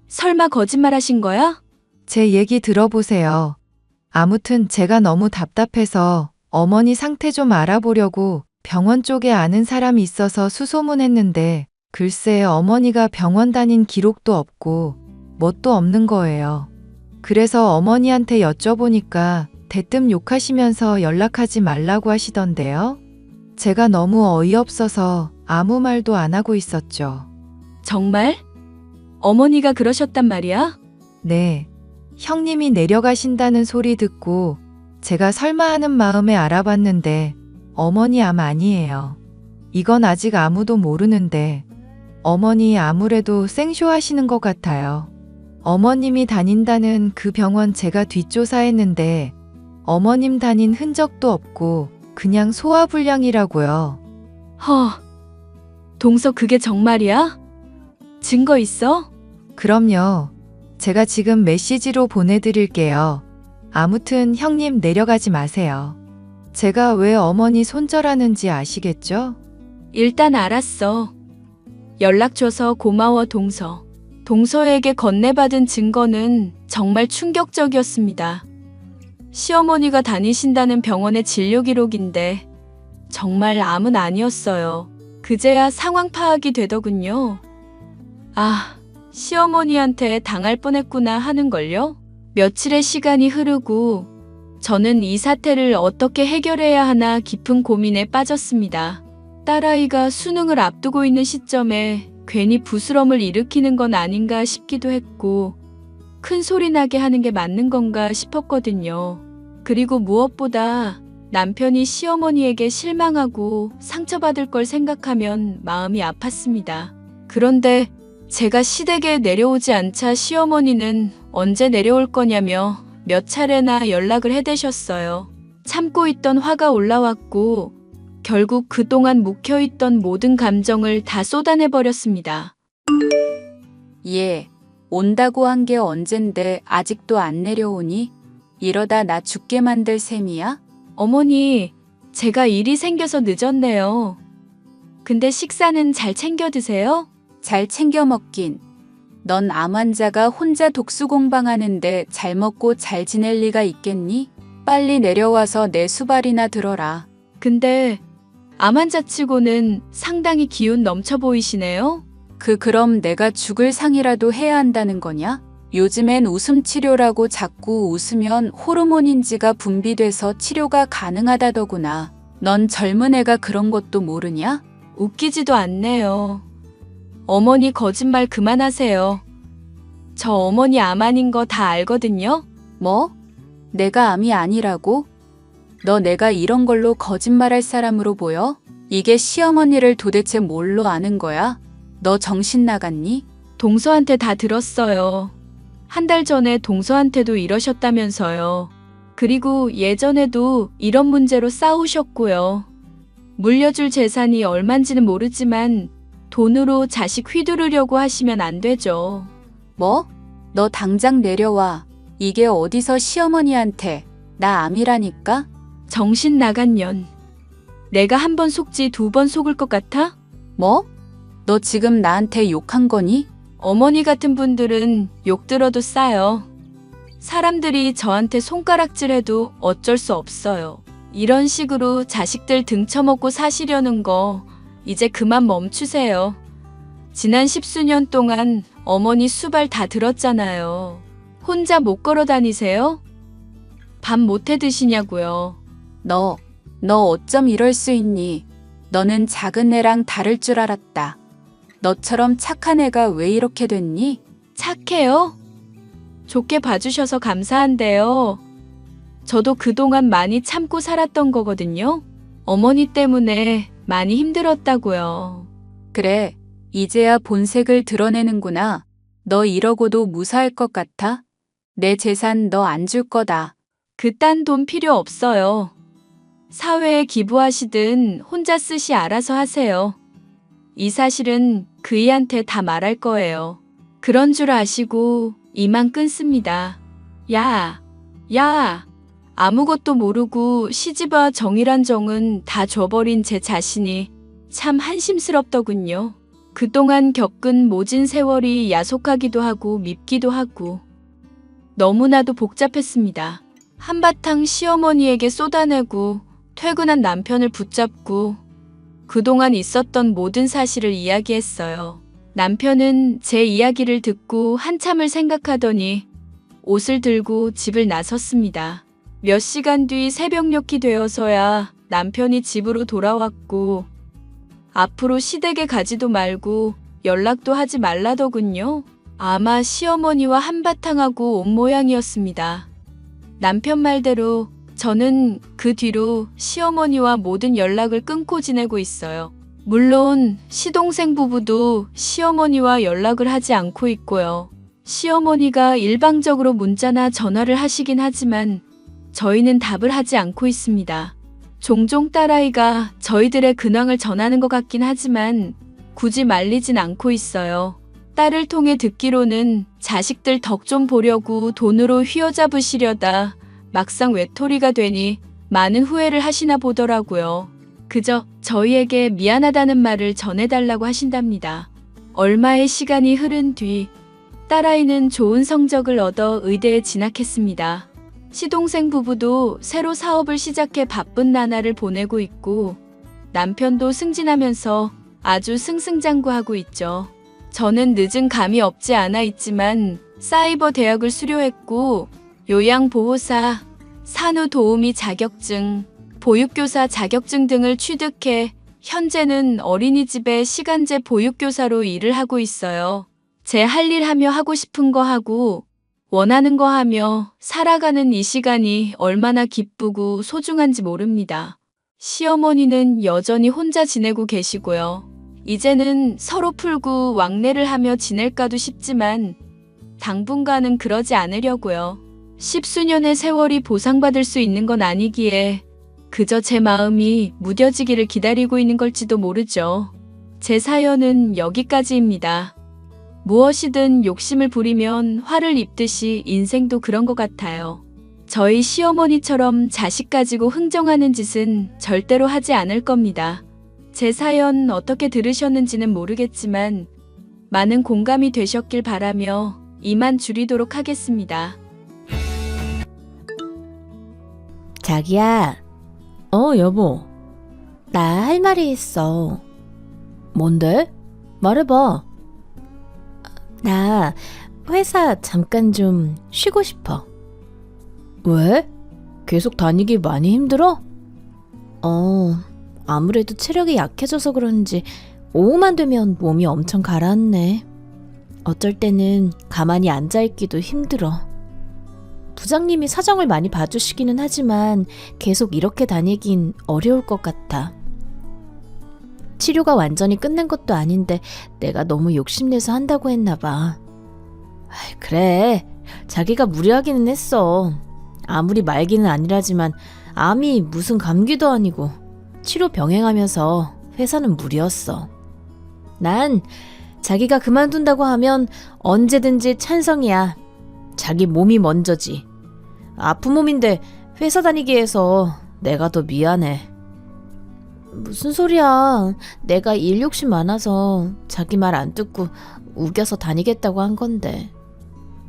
설마 거짓말하신 거야? 제 얘기 들어보세요. 아무튼 제가 너무 답답해서 어머니 상태 좀 알아보려고 병원 쪽에 아는 사람이 있어서 수소문했는데 글쎄 어머니가 병원 다닌 기록도 없고 뭣도 없는 거예요. 그래서 어머니한테 여쭤보니까 대뜸 욕하시면서 연락하지 말라고 하시던데요. 제가 너무 어이없어서 아무 말도 안 하고 있었죠. 정말? 어머니가 그러셨단 말이야? 네. 형님이 내려가신다는 소리 듣고 제가 설마 하는 마음에 알아봤는데 어머니 암 아니에요. 이건 아직 아무도 모르는데 어머니 아무래도 생쇼 하시는 것 같아요. 어머님이 다닌다는 그 병원 제가 뒷조사했는데 어머님 다닌 흔적도 없고 그냥 소화불량이라고요. 허, 동서 그게 정말이야? 증거 있어? 그럼요. 제가 지금 메시지로 보내드릴게요. 아무튼 형님 내려가지 마세요. 제가 왜 어머니 손절하는지 아시겠죠? 일단 알았어. 연락 줘서 고마워, 동서. 동서에게 건네받은 증거는 정말 충격적이었습니다. 시어머니가 다니신다는 병원의 진료 기록인데 정말 암은 아니었어요. 그제야 상황 파악이 되더군요. 아, 시어머니한테 당할 뻔했구나 하는걸요? 며칠의 시간이 흐르고 저는 이 사태를 어떻게 해결해야 하나 깊은 고민에 빠졌습니다. 딸아이가 수능을 앞두고 있는 시점에 괜히 부스럼을 일으키는 건 아닌가 싶기도 했고 큰 소리 나게 하는 게 맞는 건가 싶었거든요. 그리고 무엇보다 남편이 시어머니에게 실망하고 상처받을 걸 생각하면 마음이 아팠습니다. 그런데 제가 시댁에 내려오지 않자 시어머니는 언제 내려올 거냐며 몇 차례나 연락을 해대셨어요. 참고 있던 화가 올라왔고 결국 그동안 묵혀있던 모든 감정을 다 쏟아내버렸습니다. 얘, 온다고 한 게 언젠데 아직도 안 내려오니? 이러다 나 죽게 만들 셈이야? 어머니, 제가 일이 생겨서 늦었네요. 근데 식사는 잘 챙겨 드세요? 잘 챙겨 먹긴. 넌 암 환자가 혼자 독수공방하는데 잘 먹고 잘 지낼 리가 있겠니? 빨리 내려와서 내 수발이나 들어라. 근데 암 환자치고는 상당히 기운 넘쳐 보이시네요? 그럼 내가 죽을 상이라도 해야 한다는 거냐? 요즘엔 웃음 치료라고 자꾸 웃으면 호르몬인지가 분비돼서 치료가 가능하다더구나. 넌 젊은 애가 그런 것도 모르냐? 웃기지도 않네요. 어머니 거짓말 그만하세요. 저 어머니 암 아닌 거 다 알거든요? 뭐? 내가 암이 아니라고? 너 내가 이런 걸로 거짓말할 사람으로 보여? 이게 시어머니를 도대체 뭘로 아는 거야? 너 정신 나갔니? 동서한테 다 들었어요. 한 달 전에 동서한테도 이러셨다면서요. 그리고 예전에도 이런 문제로 싸우셨고요. 물려줄 재산이 얼만지는 모르지만 돈으로 자식 휘두르려고 하시면 안 되죠. 뭐? 너 당장 내려와. 이게 어디서 시어머니한테 나 암이라니까? 정신 나간 년. 내가 한 번 속지 두 번 속을 것 같아? 뭐? 너 지금 나한테 욕한 거니? 어머니 같은 분들은 욕 들어도 싸요. 사람들이 저한테 손가락질해도 어쩔 수 없어요. 이런 식으로 자식들 등쳐먹고 사시려는 거 이제 그만 멈추세요. 지난 10수년 동안 어머니 수발 다 들었잖아요. 혼자 못 걸어 다니세요? 밥 못해 드시냐고요. 너 어쩜 이럴 수 있니? 너는 작은 애랑 다를 줄 알았다. 너처럼 착한 애가 왜 이렇게 됐니? 착해요? 좋게 봐주셔서 감사한데요. 저도 그동안 많이 참고 살았던 거거든요. 어머니 때문에 많이 힘들었다고요. 그래, 이제야 본색을 드러내는구나. 너 이러고도 무사할 것 같아? 내 재산 너 안 줄 거다. 그딴 돈 필요 없어요. 사회에 기부하시든 혼자 쓰시 알아서 하세요. 이 사실은 그이한테 다 말할 거예요. 그런 줄 아시고 이만 끊습니다. 야, 야. 아무것도 모르고 시집와 정이란 정은 다 줘버린 제 자신이 참 한심스럽더군요. 그동안 겪은 모진 세월이 야속하기도 하고 밉기도 하고 너무나도 복잡했습니다. 한바탕 시어머니에게 쏟아내고 퇴근한 남편을 붙잡고 그동안 있었던 모든 사실을 이야기했어요. 남편은 제 이야기를 듣고 한참을 생각하더니 옷을 들고 집을 나섰습니다. 몇 시간 뒤 새벽녘이 되어서야 남편이 집으로 돌아왔고 앞으로 시댁에 가지도 말고 연락도 하지 말라더군요. 아마 시어머니와 한바탕하고 온 모양이었습니다. 남편 말대로 저는 그 뒤로 시어머니와 모든 연락을 끊고 지내고 있어요. 물론 시동생 부부도 시어머니와 연락을 하지 않고 있고요. 시어머니가 일방적으로 문자나 전화를 하시긴 하지만 저희는 답을 하지 않고 있습니다. 종종 딸아이가 저희들의 근황을 전하는 것 같긴 하지만 굳이 말리진 않고 있어요. 딸을 통해 듣기로는 자식들 덕 좀 보려고 돈으로 휘어잡으시려다 막상 외톨이가 되니 많은 후회를 하시나 보더라고요. 그저 저희에게 미안하다는 말을 전해달라고 하신답니다. 얼마의 시간이 흐른 뒤 딸아이는 좋은 성적을 얻어 의대에 진학했습니다. 시동생 부부도 새로 사업을 시작해 바쁜 나날을 보내고 있고 남편도 승진하면서 아주 승승장구하고 있죠. 저는 늦은 감이 없지 않아 있지만 사이버 대학을 수료했고 요양보호사, 산후도우미 자격증, 보육교사 자격증 등을 취득해 현재는 어린이집에 시간제 보육교사로 일을 하고 있어요. 제 할 일 하며 하고 싶은 거 하고 원하는 거 하며 살아가는 이 시간이 얼마나 기쁘고 소중한지 모릅니다. 시어머니는 여전히 혼자 지내고 계시고요. 이제는 서로 풀고 왕래를 하며 지낼까도 싶지만 당분간은 그러지 않으려고요. 십수년의 세월이 보상받을 수 있는 건 아니기에 그저 제 마음이 무뎌지기를 기다리고 있는 걸지도 모르죠. 제 사연은 여기까지입니다. 무엇이든 욕심을 부리면 화를 입듯이 인생도 그런 것 같아요. 저희 시어머니처럼 자식 가지고 흥정하는 짓은 절대로 하지 않을 겁니다. 제 사연 어떻게 들으셨는지는 모르겠지만 많은 공감이 되셨길 바라며 이만 줄이도록 하겠습니다. 자기야. 여보. 나 할 말이 있어. 뭔데? 말해봐. 나 회사 잠깐 좀 쉬고 싶어. 왜? 계속 다니기 많이 힘들어? 아무래도 체력이 약해져서 그런지 오후만 되면 몸이 엄청 가라앉네. 어쩔 때는 가만히 앉아있기도 힘들어. 부장님이 사정을 많이 봐주시기는 하지만 계속 이렇게 다니긴 어려울 것 같아. 치료가 완전히 끝난 것도 아닌데 내가 너무 욕심내서 한다고 했나 봐. 그래, 자기가 무리하기는 했어. 아무리 말기는 아니라지만 암이 무슨 감기도 아니고 치료 병행하면서 회사는 무리였어. 난 자기가 그만둔다고 하면 언제든지 찬성이야. 자기 몸이 먼저지. 아픈 몸인데 회사 다니게 해서 내가 더 미안해. 무슨 소리야. 내가 일 욕심 많아서 자기 말 안 듣고 우겨서 다니겠다고 한 건데.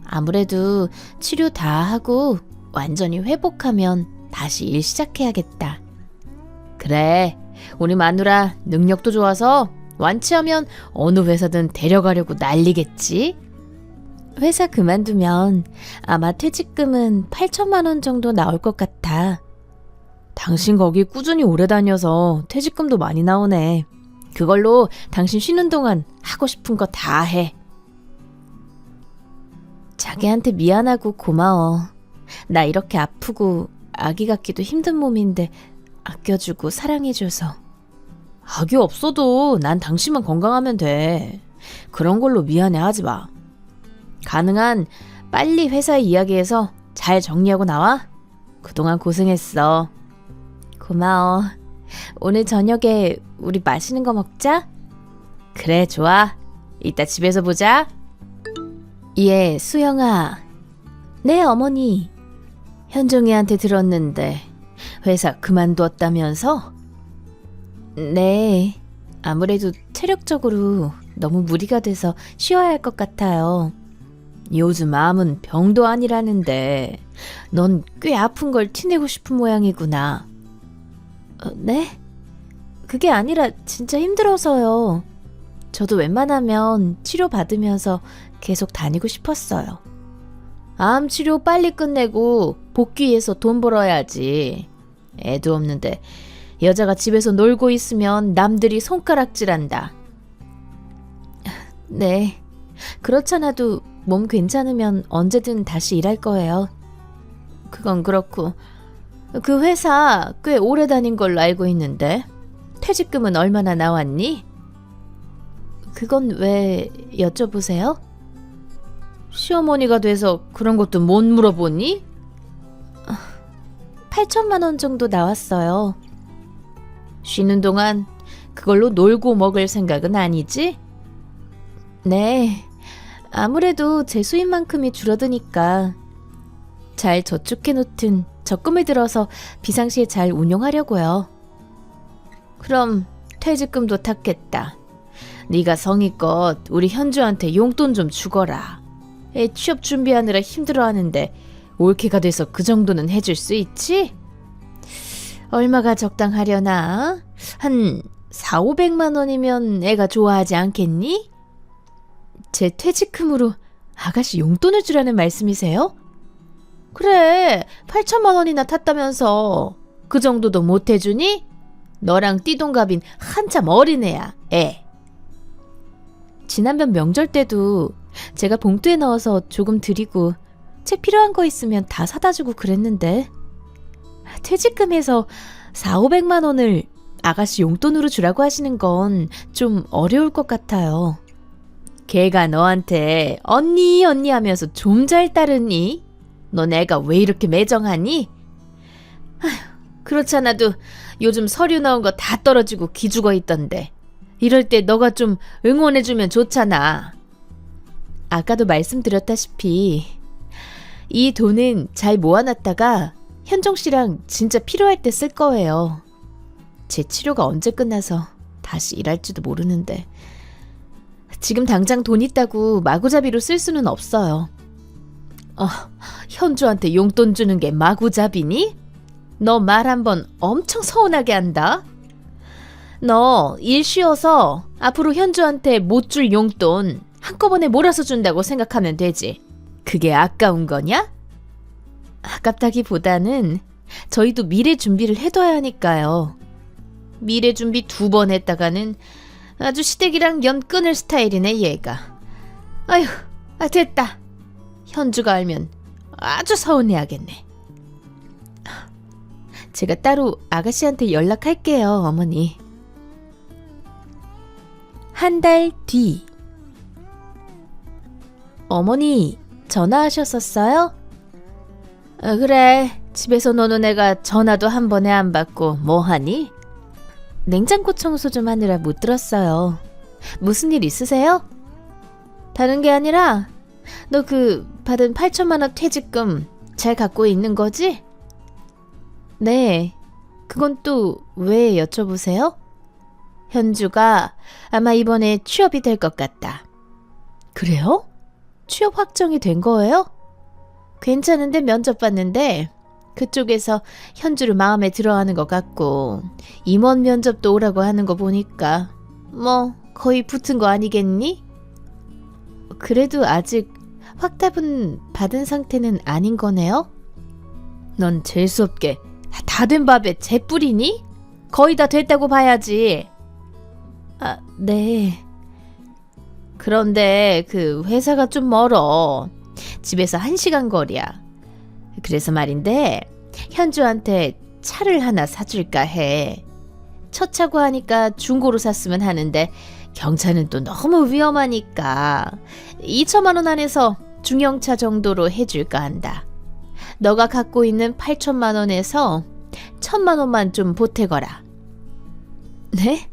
아무래도 치료 다 하고 완전히 회복하면 다시 일 시작해야겠다. 그래, 우리 마누라 능력도 좋아서 완치하면 어느 회사든 데려가려고 난리겠지? 회사 그만두면 아마 퇴직금은 8천만 원 정도 나올 것 같아. 당신 거기 꾸준히 오래 다녀서 퇴직금도 많이 나오네. 그걸로 당신 쉬는 동안 하고 싶은 거 다 해. 자기한테 미안하고 고마워. 나 이렇게 아프고 아기 갖기도 힘든 몸인데 아껴주고 사랑해줘서. 아기 없어도 난 당신만 건강하면 돼. 그런 걸로 미안해하지 마. 가능한 빨리 회사에 이야기해서 잘 정리하고 나와. 그동안 고생했어. 고마워. 오늘 저녁에 우리 맛있는 거 먹자. 그래, 좋아. 이따 집에서 보자. 예, 수영아. 네, 어머니. 현종이한테 들었는데 회사 그만뒀다면서? 네. 아무래도 체력적으로 너무 무리가 돼서 쉬어야 할 것 같아요. 요즘 암은 병도 아니라는데 넌 꽤 아픈 걸 티내고 싶은 모양이구나. 네? 그게 아니라 진짜 힘들어서요. 저도 웬만하면 치료받으면서 계속 다니고 싶었어요. 암 치료 빨리 끝내고 복귀해서 돈 벌어야지. 애도 없는데 여자가 집에서 놀고 있으면 남들이 손가락질한다. 네. 그렇잖아도 몸 괜찮으면 언제든 다시 일할 거예요. 그건 그렇고 그 회사 꽤 오래 다닌 걸로 알고 있는데 퇴직금은 얼마나 나왔니? 그건 왜 여쭤보세요? 시어머니가 돼서 그런 것도 못 물어보니? 8천만 원 정도 나왔어요. 쉬는 동안 그걸로 놀고 먹을 생각은 아니지? 네. 아무래도 제 수입만큼이 줄어드니까 잘 저축해놓든 적금을 들어서 비상시에 잘 운용하려고요. 그럼 퇴직금도 탔겠다. 네가 성의껏 우리 현주한테 용돈 좀 주거라. 애 취업 준비하느라 힘들어하는데 올케가 돼서 그 정도는 해줄 수 있지? 얼마가 적당하려나? 한 4,500만 원이면 애가 좋아하지 않겠니? 제 퇴직금으로 아가씨 용돈을 주라는 말씀이세요? 그래, 8천만 원이나 탔다면서 그 정도도 못 해주니? 너랑 띠동갑인 한참 어린애야, 애. 지난번 명절 때도 제가 봉투에 넣어서 조금 드리고 책 필요한 거 있으면 다 사다 주고 그랬는데 퇴직금에서 4,500만 원을 아가씨 용돈으로 주라고 하시는 건 좀 어려울 것 같아요. 걔가 너한테 언니 언니 하면서 좀 잘 따르니? 너 내가 왜 이렇게 매정하니? 아휴, 그렇잖아도 요즘 서류 나온 거 다 떨어지고 기죽어 있던데 이럴 때 너가 좀 응원해주면 좋잖아. 아까도 말씀드렸다시피 이 돈은 잘 모아놨다가 현종 씨랑 진짜 필요할 때 쓸 거예요. 제 치료가 언제 끝나서 다시 일할지도 모르는데 지금 당장 돈 있다고 마구잡이로 쓸 수는 없어요. 현주한테 용돈 주는 게 마구잡이니? 너 말 한번 엄청 서운하게 한다. 너 일 쉬어서 앞으로 현주한테 못 줄 용돈 한꺼번에 몰아서 준다고 생각하면 되지. 그게 아까운 거냐? 아깝다기보다는 저희도 미래 준비를 해둬야 하니까요. 미래 준비 2번 했다가는 아주 시댁이랑 연 끊을 스타일이네 얘가. 아휴, 됐다. 현주가 알면 아주 서운해하겠네. 제가 따로 아가씨한테 연락할게요, 어머니. 한 달 뒤. 어머니, 전화하셨었어요? 그래, 집에서 노는 애가 전화도 한 번에 안 받고 뭐하니? 냉장고 청소 좀 하느라 못 들었어요. 무슨 일 있으세요? 다른 게 아니라 너 그 받은 8천만 원 퇴직금 잘 갖고 있는 거지? 네. 그건 또 왜 여쭤보세요? 현주가 아마 이번에 취업이 될 것 같다. 그래요? 취업 확정이 된 거예요? 괜찮은데 면접 봤는데 그쪽에서 현주를 마음에 들어하는 것 같고 임원 면접도 오라고 하는 거 보니까 뭐 거의 붙은 거 아니겠니? 그래도 아직 확답은 받은 상태는 아닌 거네요? 넌 재수없게 다 된 밥에 재 뿌리니? 거의 다 됐다고 봐야지. 네. 그런데 그 회사가 좀 멀어. 집에서 1시간 거리야. 그래서 말인데 현주한테 차를 하나 사줄까 해. 첫 차고 하니까 중고로 샀으면 하는데 경차는 또 너무 위험하니까 2천만 원 안에서 중형차 정도로 해줄까 한다. 너가 갖고 있는 8천만 원에서 1,000만 원만 좀 보태거라. 네?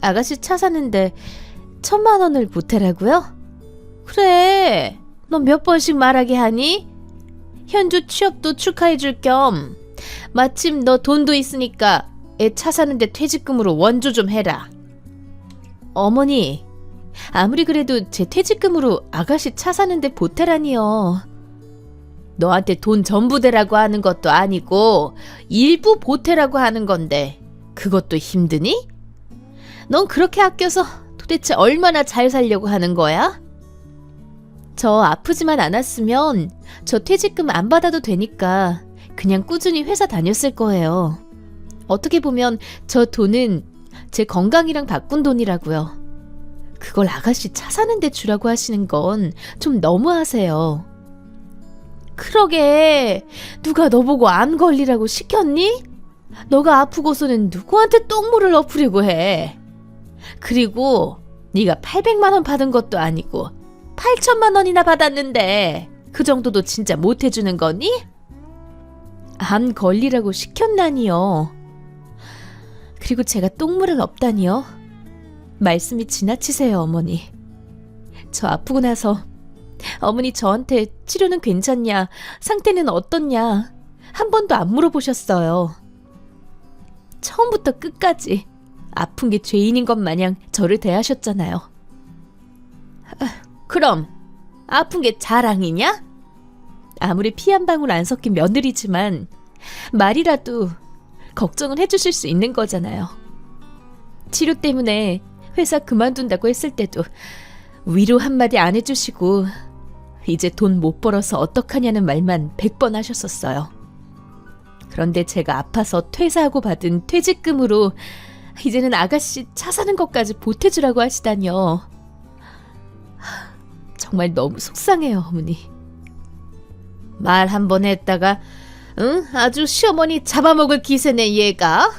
아가씨 차 사는데 1,000만 원을 보태라고요? 그래. 너 몇 번씩 말하게 하니? 현주 취업도 축하해줄 겸 마침 너 돈도 있으니까 애 차 사는데 퇴직금으로 원조 좀 해라. 어머니, 아무리 그래도 제 퇴직금으로 아가씨 차 사는데 보태라니요. 너한테 돈 전부 대라고 하는 것도 아니고 일부 보태라고 하는 건데 그것도 힘드니? 넌 그렇게 아껴서 도대체 얼마나 잘 살려고 하는 거야? 저 아프지만 않았으면 저 퇴직금 안 받아도 되니까 그냥 꾸준히 회사 다녔을 거예요. 어떻게 보면 저 돈은 제 건강이랑 바꾼 돈이라고요. 그걸 아가씨 차 사는데 주라고 하시는 건 좀 너무하세요. 그러게, 누가 너보고 안 걸리라고 시켰니? 너가 아프고서는 누구한테 똥물을 엎으려고 해. 그리고 네가 800만 원 받은 것도 아니고 8천만 원이나 받았는데 그 정도도 진짜 못 해주는 거니? 안 걸리라고 시켰나니요. 그리고 제가 똥물을 엎다니요? 말씀이 지나치세요, 어머니. 저 아프고 나서 어머니 저한테 치료는 괜찮냐, 상태는 어떻냐 한 번도 안 물어보셨어요. 처음부터 끝까지 아픈 게 죄인인 것 마냥 저를 대하셨잖아요. 그럼 아픈 게 자랑이냐? 아무리 피 한 방울 안 섞인 며느리지만 말이라도 걱정을 해주실 수 있는 거잖아요. 치료 때문에 회사 그만둔다고 했을 때도 위로 한마디 안 해주시고 이제 돈 못 벌어서 어떡하냐는 말만 100번 하셨었어요. 그런데 제가 아파서 퇴사하고 받은 퇴직금으로 이제는 아가씨 차 사는 것까지 보태주라고 하시다니요. 정말 너무 속상해요, 어머니. 말 한 번 했다가 응? 아주 시어머니 잡아먹을 기세네 얘가.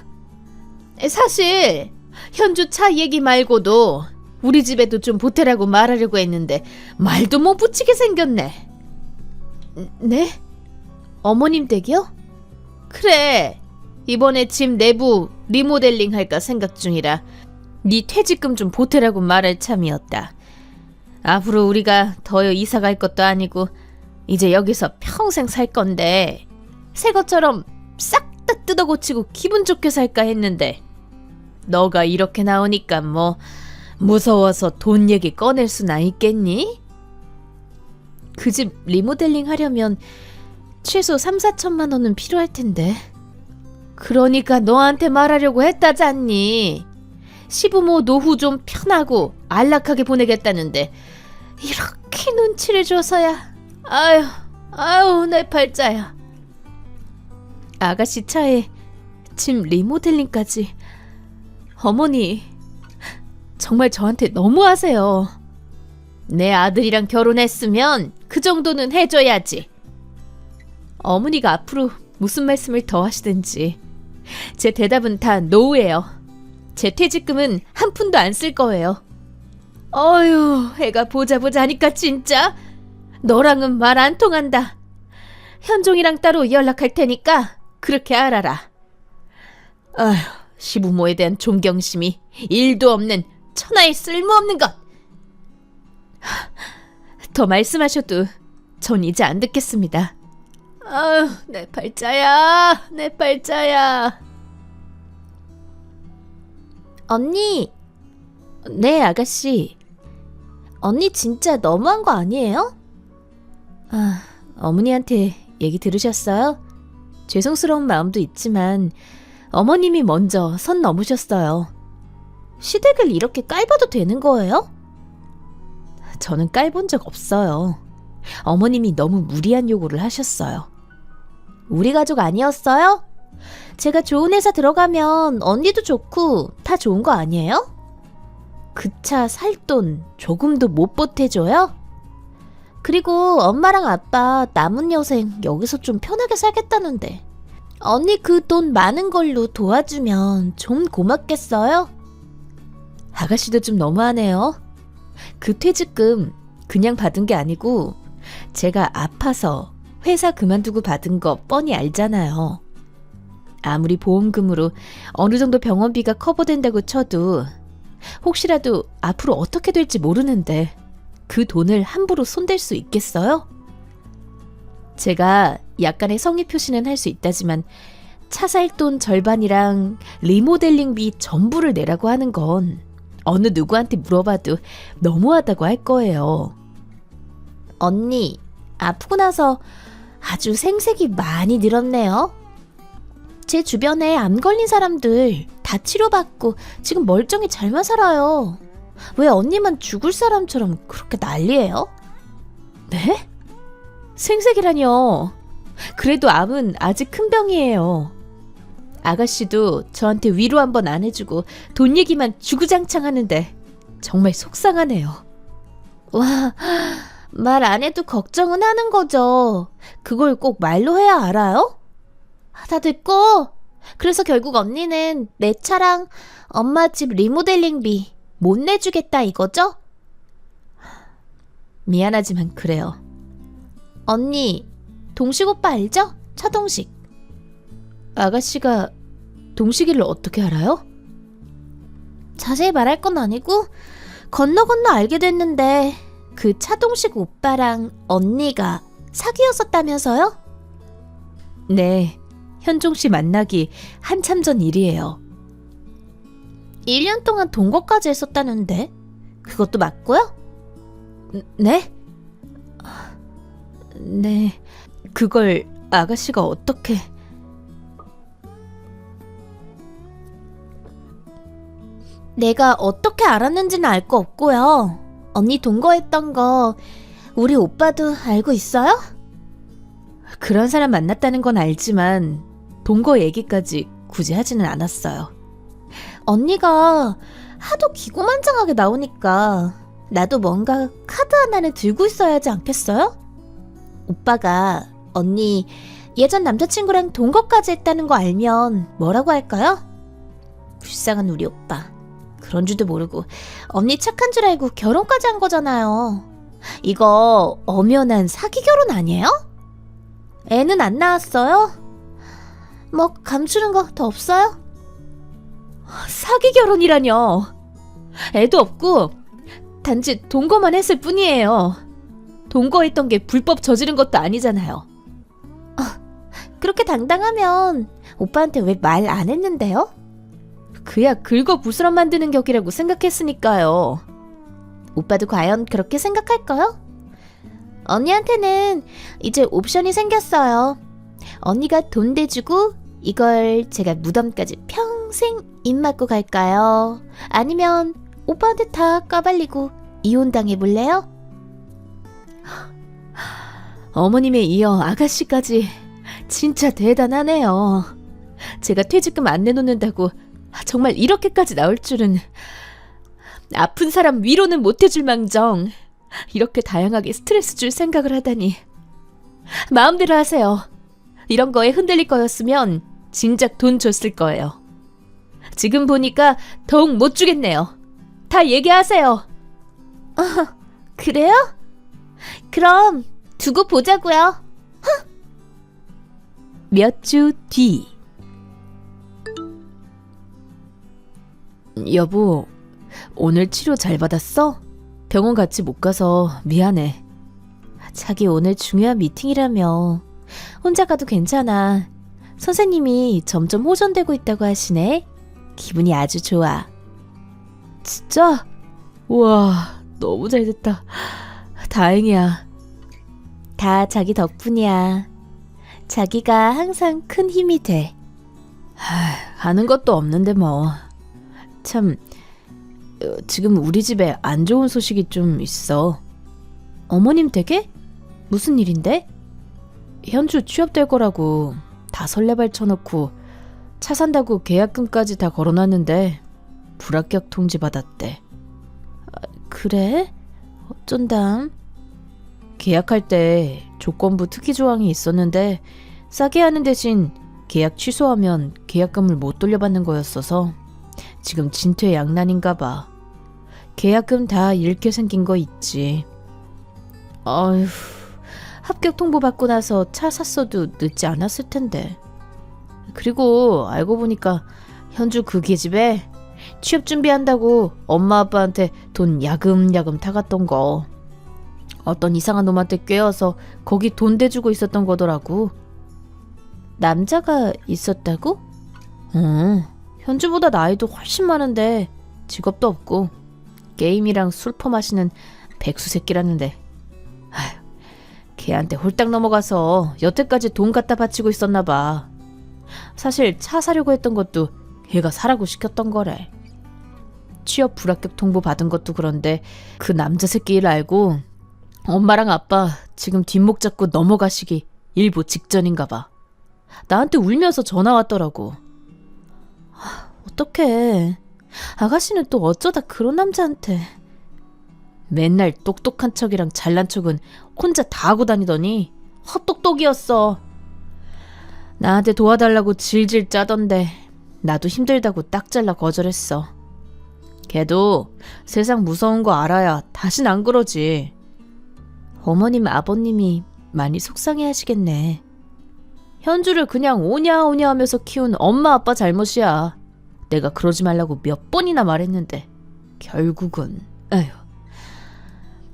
사실 현주 차 얘기 말고도 우리 집에도 좀 보태라고 말하려고 했는데 말도 못 붙이게 생겼네. 네? 어머님 댁이요? 그래, 이번에 집 내부 리모델링 할까 생각 중이라 네 퇴직금 좀 보태라고 말할 참이었다. 앞으로 우리가 더 이사 갈 것도 아니고 이제 여기서 평생 살 건데 새 것처럼 싹 다 뜯어 고치고 기분 좋게 살까 했는데 너가 이렇게 나오니까 뭐 무서워서 돈 얘기 꺼낼 수나 있겠니? 그 집 리모델링 하려면 최소 3-4천만 원은 필요할 텐데. 그러니까 너한테 말하려고 했다잖니. 시부모 노후 좀 편하고 안락하게 보내겠다는데 이렇게 눈치를 줘서야. 아유 내 팔자야. 아가씨 차에 집 리모델링까지. 어머니, 정말 저한테 너무하세요. 내 아들이랑 결혼했으면 그 정도는 해줘야지. 어머니가 앞으로 무슨 말씀을 더 하시든지 제 대답은 다 노예요. 제 퇴직금은 한 푼도 안 쓸 거예요. 어휴, 애가 보자 하니까 진짜 너랑은 말 안 통한다. 현종이랑 따로 연락할 테니까 그렇게 알아라. 아휴, 시부모에 대한 존경심이 1도 없는 천하의 쓸모없는 것. 더 말씀하셔도 전 이제 안 듣겠습니다. 아휴, 내 팔자야, 내 팔자야. 언니. 네, 아가씨. 언니 진짜 너무한 거 아니에요? 어머니한테 얘기 들으셨어요? 죄송스러운 마음도 있지만 어머님이 먼저 선 넘으셨어요. 시댁을 이렇게 깔봐도 되는 거예요? 저는 깔본 적 없어요. 어머님이 너무 무리한 요구를 하셨어요. 우리 가족 아니었어요? 제가 좋은 회사 들어가면 언니도 좋고 다 좋은 거 아니에요? 그 차 살 돈 조금도 못 보태줘요? 그리고 엄마랑 아빠 남은 여생 여기서 좀 편하게 살겠다는데 언니 그 돈 많은 걸로 도와주면 좀 고맙겠어요? 아가씨도 좀 너무하네요. 그 퇴직금 그냥 받은 게 아니고 제가 아파서 회사 그만두고 받은 거 뻔히 알잖아요. 아무리 보험금으로 어느 정도 병원비가 커버된다고 쳐도 혹시라도 앞으로 어떻게 될지 모르는데 그 돈을 함부로 손댈 수 있겠어요? 제가 약간의 성의 표시는 할 수 있다지만 차 살 돈 절반이랑 리모델링비 전부를 내라고 하는 건 어느 누구한테 물어봐도 너무하다고 할 거예요. 언니, 아프고 나서 아주 생색이 많이 늘었네요. 제 주변에 암 걸린 사람들 다 치료받고 지금 멀쩡히 잘만 살아요. 왜 언니만 죽을 사람처럼 그렇게 난리예요? 네? 생색이라뇨. 그래도 암은 아직 큰 병이에요. 아가씨도 저한테 위로 한번 안 해주고 돈 얘기만 주구장창 하는데 정말 속상하네요. 와, 말 안 해도 걱정은 하는 거죠. 그걸 꼭 말로 해야 알아요? 다 됐고, 그래서 결국 언니는 내 차랑 엄마 집 리모델링비 못 내주겠다 이거죠? 미안하지만 그래요. 언니, 동식 오빠 알죠? 차동식. 아가씨가 동식이를 어떻게 알아요? 자세히 말할 건 아니고 건너 알게 됐는데 그 차동식 오빠랑 언니가 사귀었었다면서요? 네, 현종씨 만나기 한참 전 일이에요. 1년 동안 동거까지 했었다는데 그것도 맞고요? 네? 네, 그걸 아가씨가 어떻게... 내가 어떻게 알았는지는 알 거 없고요. 언니 동거했던 거 우리 오빠도 알고 있어요? 그런 사람 만났다는 건 알지만 동거 얘기까지 굳이 하지는 않았어요. 언니가 하도 기고만장하게 나오니까 나도 뭔가 카드 하나는 들고 있어야 하지 않겠어요? 오빠가 언니 예전 남자친구랑 동거까지 했다는 거 알면 뭐라고 할까요? 불쌍한 우리 오빠. 그런 줄도 모르고 언니 착한 줄 알고 결혼까지 한 거잖아요. 이거 엄연한 사기 결혼 아니에요? 애는 안 낳았어요? 뭐 감추는 거 더 없어요? 사기 결혼이라뇨. 애도 없고 단지 동거만 했을 뿐이에요. 동거했던 게 불법 저지른 것도 아니잖아요. 그렇게 당당하면 오빠한테 왜 말 안 했는데요? 그야 긁어 부스럼 만드는 격이라고 생각했으니까요. 오빠도 과연 그렇게 생각할까요? 언니한테는 이제 옵션이 생겼어요. 언니가 돈 대주고 이걸 제가 무덤까지 평생 입 맞고 갈까요? 아니면 오빠한테 다 까발리고 이혼당해볼래요? 어머님에 이어 아가씨까지 진짜 대단하네요. 제가 퇴직금 안 내놓는다고 정말 이렇게까지 나올 줄은. 아픈 사람 위로는 못해줄 망정 이렇게 다양하게 스트레스 줄 생각을 하다니. 마음대로 하세요. 이런 거에 흔들릴 거였으면 진작 돈 줬을 거예요. 지금 보니까 더욱 못 주겠네요. 다 얘기하세요. 그래요? 그럼 두고 보자고요. 몇 주 뒤. 여보, 오늘 치료 잘 받았어? 병원 같이 못 가서 미안해. 자기 오늘 중요한 미팅이라며. 혼자 가도 괜찮아. 선생님이 점점 호전되고 있다고 하시네. 기분이 아주 좋아. 진짜? 우와, 너무 잘 됐다. 다행이야. 다 자기 덕분이야. 자기가 항상 큰 힘이 돼. 하는 것도 없는데 뭐. 참, 지금 우리 집에 안 좋은 소식이 좀 있어. 어머님 댁에? 무슨 일인데? 현주 취업될 거라고 다 설레발 쳐놓고 차 산다고 계약금까지 다 걸어놨는데 불합격 통지 받았대. 그래? 어쩐담? 계약할 때 조건부 특이 조항이 있었는데 싸게 하는 대신 계약 취소하면 계약금을 못 돌려받는 거였어서 지금 진퇴양난인가 봐. 계약금 다 잃게 생긴 거 있지. 아휴, 합격 통보 받고 나서 차 샀어도 늦지 않았을 텐데. 그리고 알고 보니까 현주 그 계집애 취업 준비한다고 엄마 아빠한테 돈 야금야금 타갔던 거 어떤 이상한 놈한테 꿰어서 거기 돈 대주고 있었던 거더라고. 남자가 있었다고? 응. 현주보다 나이도 훨씬 많은데 직업도 없고 게임이랑 술 퍼마시는 백수 새끼라는데. 아휴, 걔한테 홀딱 넘어가서 여태까지 돈 갖다 바치고 있었나 봐. 사실 차 사려고 했던 것도 걔가 사라고 시켰던 거래. 취업 불합격 통보 받은 것도 그런데 그 남자 새끼 일 알고 엄마랑 아빠 지금 뒷목 잡고 넘어가시기 일보 직전인가 봐. 나한테 울면서 전화 왔더라고. 어떡해. 아가씨는 또 어쩌다 그런 남자한테. 맨날 똑똑한 척이랑 잘난 척은 혼자 다 하고 다니더니 헛똑똑이었어. 나한테 도와달라고 질질 짜던데 나도 힘들다고 딱 잘라 거절했어. 걔도 세상 무서운 거 알아야 다신 안 그러지. 어머님 아버님이 많이 속상해 하시겠네. 현주를 그냥 오냐 오냐 하면서 키운 엄마 아빠 잘못이야. 내가 그러지 말라고 몇 번이나 말했는데 결국은. 에휴.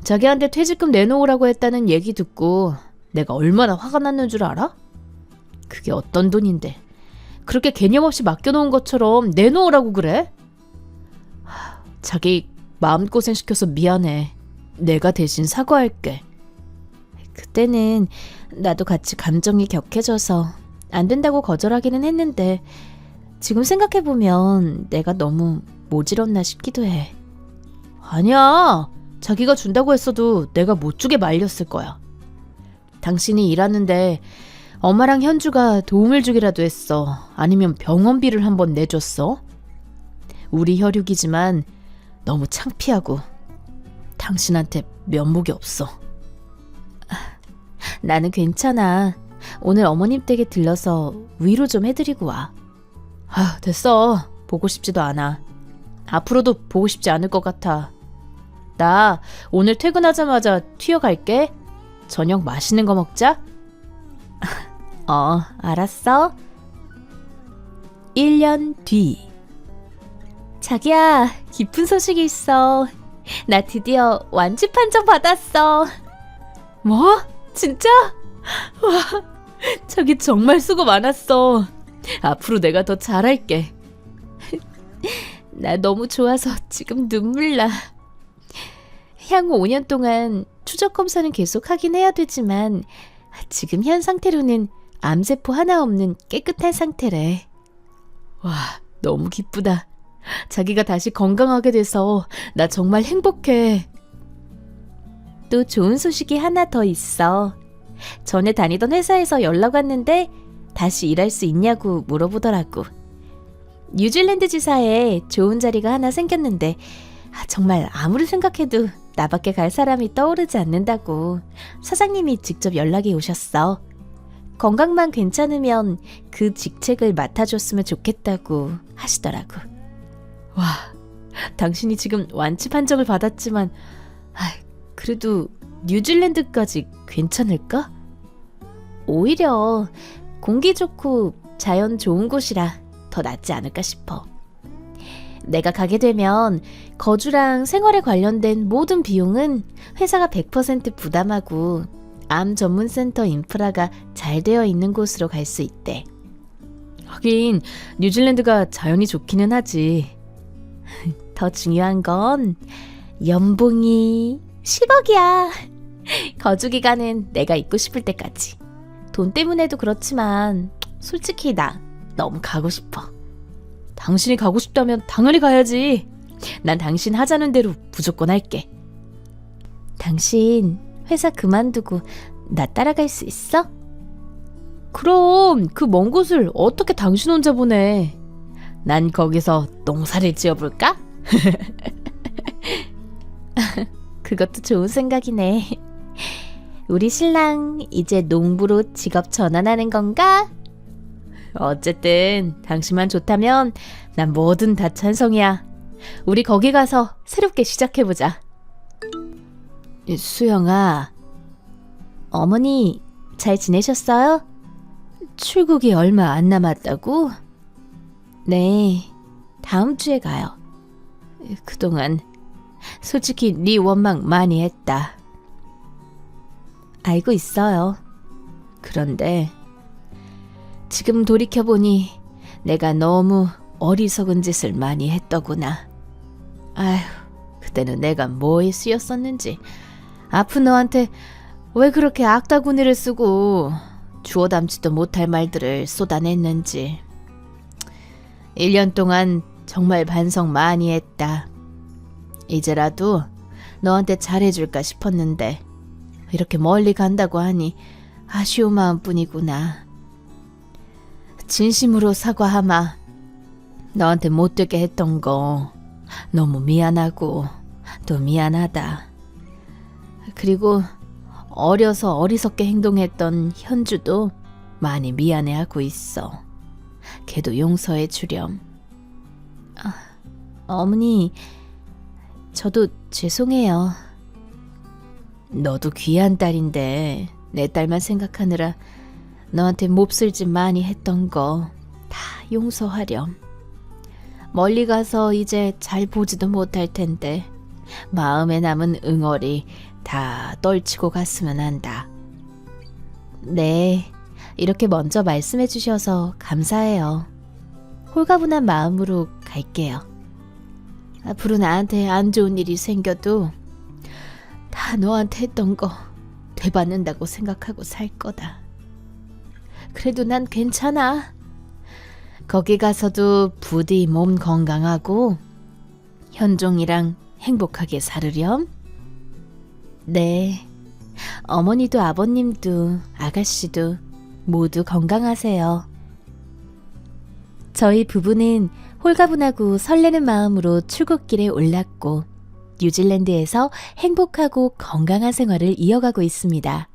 자기한테 퇴직금 내놓으라고 했다는 얘기 듣고 내가 얼마나 화가 났는 줄 알아? 그게 어떤 돈인데 그렇게 개념 없이 맡겨놓은 것처럼 내놓으라고 그래? 자기 마음고생 시켜서 미안해. 내가 대신 사과할게. 그때는 나도 같이 감정이 격해져서 안 된다고 거절하기는 했는데 지금 생각해보면 내가 너무 모질었나 싶기도 해. 아니야. 자기가 준다고 했어도 내가 못 주게 말렸을 거야. 당신이 일하는데 엄마랑 현주가 도움을 주기라도 했어. 아니면 병원비를 한번 내줬어. 우리 혈육이지만 너무 창피하고 당신한테 면목이 없어. 나는 괜찮아. 오늘 어머님 댁에 들러서 위로 좀 해드리고 와. 됐어. 보고 싶지도 않아. 앞으로도 보고 싶지 않을 것 같아. 나 오늘 퇴근하자마자 튀어갈게. 저녁 맛있는 거 먹자. 알았어. 1년 뒤. 자기야, 기쁜 소식이 있어. 나 드디어 완치 판정 받았어. 뭐? 진짜? 와, 자기 정말 수고 많았어. 앞으로 내가 더 잘할게. 나 너무 좋아서 지금 눈물 나. 향후 5년 동안 추적 검사는 계속 하긴 해야 되지만 지금 현 상태로는 암세포 하나 없는 깨끗한 상태래. 와, 너무 기쁘다. 자기가 다시 건강하게 돼서 나 정말 행복해. 또 좋은 소식이 하나 더 있어. 전에 다니던 회사에서 연락 왔는데 다시 일할 수 있냐고 물어보더라고. 뉴질랜드 지사에 좋은 자리가 하나 생겼는데 정말 아무리 생각해도 나밖에 갈 사람이 떠오르지 않는다고 사장님이 직접 연락이 오셨어. 건강만 괜찮으면 그 직책을 맡아줬으면 좋겠다고 하시더라고. 와, 당신이 지금 완치 판정을 받았지만 그래도 뉴질랜드까지 괜찮을까? 오히려 공기 좋고 자연 좋은 곳이라 더 낫지 않을까 싶어. 내가 가게 되면 거주랑 생활에 관련된 모든 비용은 회사가 100% 부담하고 암 전문센터 인프라가 잘 되어 있는 곳으로 갈 수 있대. 하긴 뉴질랜드가 자연이 좋기는 하지. 더 중요한 건 연봉이 10억이야. 거주기간은 내가 있고 싶을 때까지. 돈 때문에도 그렇지만 솔직히 나 너무 가고 싶어. 당신이 가고 싶다면 당연히 가야지. 난 당신 하자는 대로 무조건 할게. 당신 회사 그만두고 나 따라갈 수 있어? 그럼 그 먼 곳을 어떻게 당신 혼자 보내. 난 거기서 농사를 지어볼까? 그것도 좋은 생각이네. 우리 신랑 이제 농부로 직업 전환하는 건가? 어쨌든 당신만 좋다면 난 뭐든 다 찬성이야. 우리 거기 가서 새롭게 시작해보자. 수영아, 어머니 잘 지내셨어요? 출국이 얼마 안 남았다고? 네, 다음 주에 가요. 그동안 솔직히 네 원망 많이 했다. 알고 있어요. 그런데 지금 돌이켜보니 내가 너무 어리석은 짓을 많이 했더구나. 아휴, 그때는 내가 뭐에 쓰였었는지. 아픈 너한테 왜 그렇게 악다구니를 쓰고 주워 담지도 못할 말들을 쏟아냈는지. 1년 동안 정말 반성 많이 했다. 이제라도 너한테 잘해줄까 싶었는데 이렇게 멀리 간다고 하니 아쉬운 마음뿐이구나. 진심으로 사과하마. 너한테 못되게 했던 거 너무 미안하고 또 미안하다. 그리고 어려서 어리석게 행동했던 현주도 많이 미안해하고 있어. 걔도 용서해 주렴. 어머니, 저도 죄송해요. 너도 귀한 딸인데 내 딸만 생각하느라 너한테 몹쓸 짓 많이 했던 거 다 용서하렴. 멀리 가서 이제 잘 보지도 못할 텐데 마음에 남은 응어리 다 떨치고 갔으면 한다. 네, 이렇게 먼저 말씀해 주셔서 감사해요. 홀가분한 마음으로 갈게요. 앞으로 나한테 안 좋은 일이 생겨도 다 너한테 했던 거 되받는다고 생각하고 살 거다. 그래도 난 괜찮아. 거기 가서도 부디 몸 건강하고 현종이랑 행복하게 살으렴. 네, 어머니도 아버님도 아가씨도 모두 건강하세요. 저희 부부는 홀가분하고 설레는 마음으로 출국길에 올랐고 뉴질랜드에서 행복하고 건강한 생활을 이어가고 있습니다.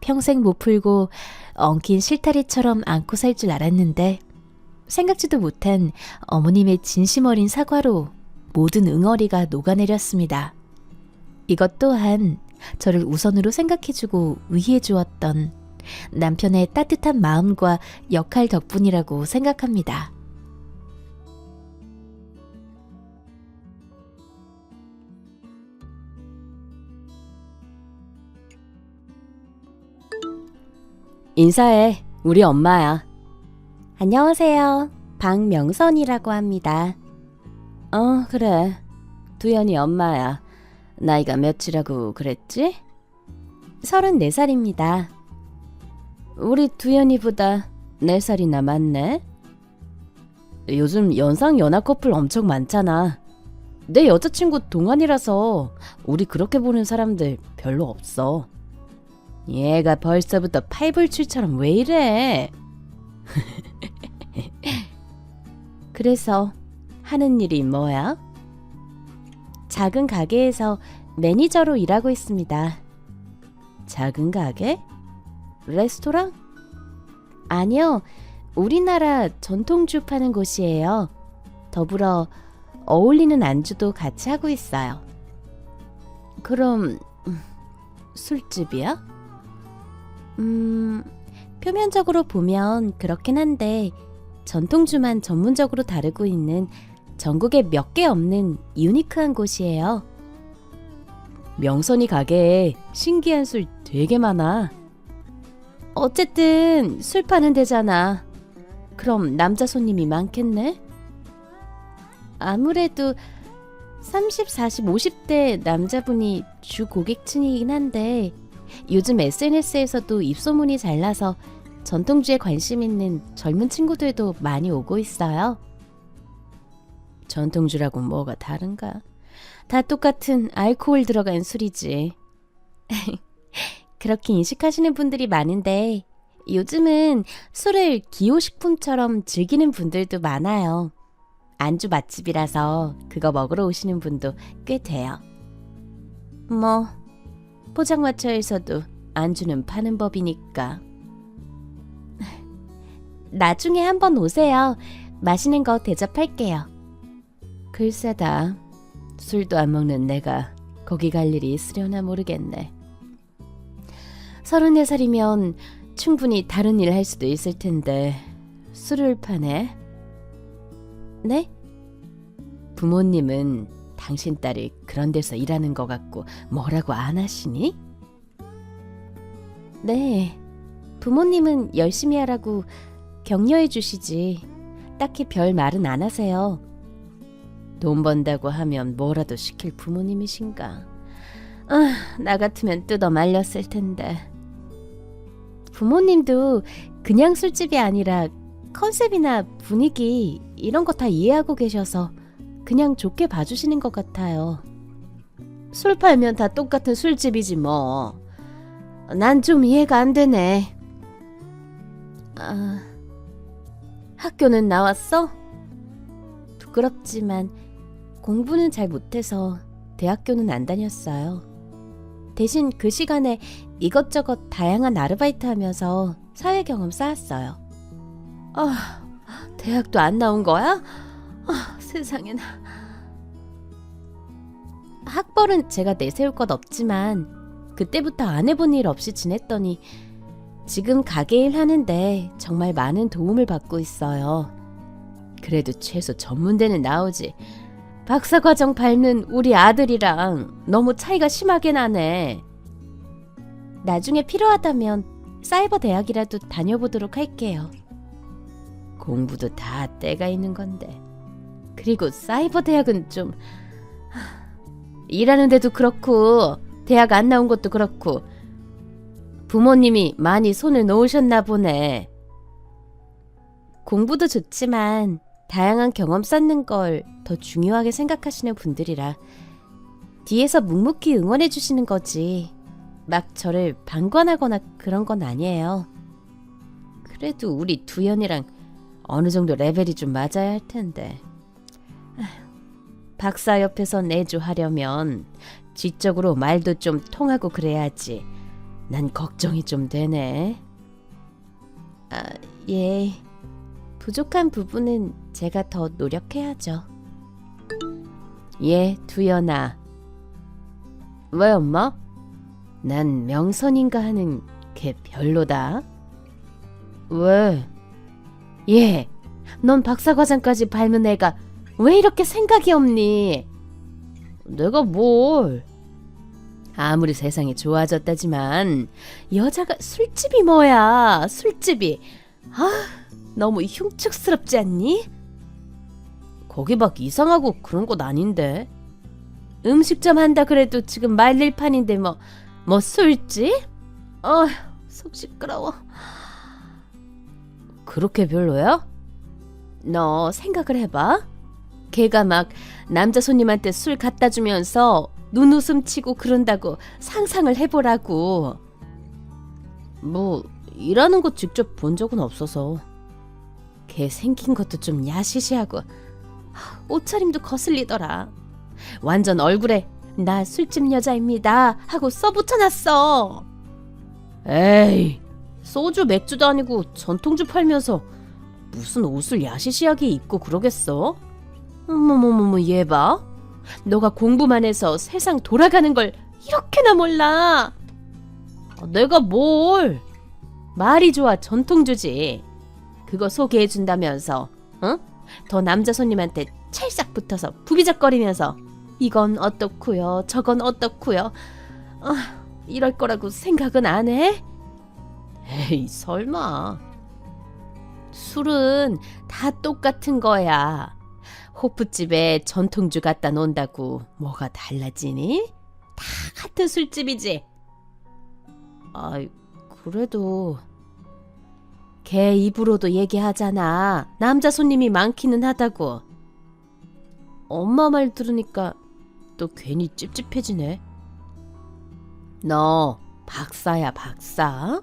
평생 못 풀고 엉킨 실타래처럼 안고 살 줄 알았는데 생각지도 못한 어머님의 진심 어린 사과로 모든 응어리가 녹아내렸습니다. 이것 또한 저를 우선으로 생각해주고 위해주었던 남편의 따뜻한 마음과 역할 덕분이라고 생각합니다. 인사해. 우리 엄마야. 안녕하세요. 박명선이라고 합니다. 그래. 두연이 엄마야. 나이가 몇이라고 그랬지? 34살입니다. 우리 두연이보다 4살이나 많네. 요즘 연상 연하 커플 엄청 많잖아. 내 여자친구 동안이라서 우리 그렇게 보는 사람들 별로 없어. 얘가 벌써부터 팔불출처럼 왜 이래? 그래서 하는 일이 뭐야? 작은 가게에서 매니저로 일하고 있습니다. 작은 가게? 레스토랑? 아니요, 우리나라 전통주 파는 곳이에요. 더불어 어울리는 안주도 같이 하고 있어요. 그럼 술집이야? 표면적으로 보면 그렇긴 한데 전통주만 전문적으로 다루고 있는 전국에 몇 개 없는 유니크한 곳이에요. 명선이 가게에 신기한 술 되게 많아. 어쨌든 술 파는 데잖아. 그럼 남자 손님이 많겠네? 아무래도 30, 40, 50대 남자분이 주 고객층이긴 한데 요즘 SNS에서도 입소문이 잘 나서 전통주에 관심 있는 젊은 친구들도 많이 오고 있어요. 전통주라고 뭐가 다른가? 다 똑같은 알코올 들어간 술이지. 그렇게 인식하시는 분들이 많은데 요즘은 술을 기호식품처럼 즐기는 분들도 많아요. 안주 맛집이라서 그거 먹으러 오시는 분도 꽤 돼요. 뭐 포장마차에서도 안주는 파는 법이니까. 나중에 한번 오세요. 맛있는 거 대접할게요. 글쎄다. 술도 안 먹는 내가 거기 갈 일이 있으려나 모르겠네. 34살이면 충분히 다른 일을 할 수도 있을 텐데 술을 파네? 네? 부모님은 당신 딸이 그런 데서 일하는 것 같고 뭐라고 안 하시니? 네. 부모님은 열심히 하라고 격려해 주시지. 딱히 별 말은 안 하세요. 돈 번다고 하면 뭐라도 시킬 부모님이신가. 나 같으면 뜯어 말렸을 텐데. 부모님도 그냥 술집이 아니라 컨셉이나 분위기 이런 거 다 이해하고 계셔서 그냥 좋게 봐주시는 것 같아요. 술 팔면 다 똑같은 술집이지 뭐. 난 좀 이해가 안 되네. 학교는 나왔어? 부끄럽지만 공부는 잘 못해서 대학교는 안 다녔어요. 대신 그 시간에 이것저것 다양한 아르바이트 하면서 사회 경험 쌓았어요. 대학도 안 나온 거야? 세상에나. 학벌은 제가 내세울 것 없지만 그때부터 안 해본 일 없이 지냈더니 지금 가게 일 하는데 정말 많은 도움을 받고 있어요. 그래도 최소 전문대는 나오지. 박사과정 밟는 우리 아들이랑 너무 차이가 심하게 나네. 나중에 필요하다면 사이버 대학이라도 다녀보도록 할게요. 공부도 다 때가 있는 건데. 그리고 사이버 대학은 좀... 일하는 데도 그렇고 대학 안 나온 것도 그렇고 부모님이 많이 손을 놓으셨나 보네. 공부도 좋지만 다양한 경험 쌓는 걸 더 중요하게 생각하시는 분들이라 뒤에서 묵묵히 응원해 주시는 거지 막 저를 방관하거나 그런 건 아니에요. 그래도 우리 두연이랑 어느 정도 레벨이 좀 맞아야 할 텐데. 박사 옆에서 내조하려면 지적으로 말도 좀 통하고 그래야지. 난 걱정이 좀 되네. 예. 부족한 부분은 제가 더 노력해야죠. 예, 두연아. 왜 엄마? 난 명선인가 하는 걔 별로다. 왜? 예, 넌 박사과정까지 밟은 애가 왜 이렇게 생각이 없니? 내가 뭘? 아무리 세상이 좋아졌다지만 여자가 술집이 뭐야, 술집이. 너무 흉측스럽지 않니? 거기 막 이상하고 그런 건 아닌데. 음식점 한다 그래도 지금 말릴 판인데 뭐 술집? 속 시끄러워. 그렇게 별로야? 너 생각을 해봐. 걔가 막 남자 손님한테 술 갖다 주면서 눈웃음 치고 그런다고 상상을 해보라고. 뭐 일하는 거 직접 본 적은 없어서. 걔 생긴 것도 좀 야시시하고 옷차림도 거슬리더라. 완전 얼굴에 나 술집 여자입니다 하고 써붙여놨어. 에이, 소주 맥주도 아니고 전통주 팔면서 무슨 옷을 야시시하게 입고 그러겠어? 어머머머머, 얘 봐. 너가 공부만 해서 세상 돌아가는 걸 이렇게나 몰라. 내가 뭘. 말이 좋아, 전통주지. 그거 소개해준다면서, 응? 더 남자 손님한테 찰싹 붙어서 부비적거리면서 이건 어떻고요, 저건 어떻고요. 이럴 거라고 생각은 안 해? 에이, 설마. 술은 다 똑같은 거야. 호프집에 전통주 갖다 놓는다고 뭐가 달라지니? 다 같은 술집이지. 그래도 걔 입으로도 얘기하잖아. 남자 손님이 많기는 하다고. 엄마 말 들으니까 또 괜히 찝찝해지네. 너 박사야, 박사?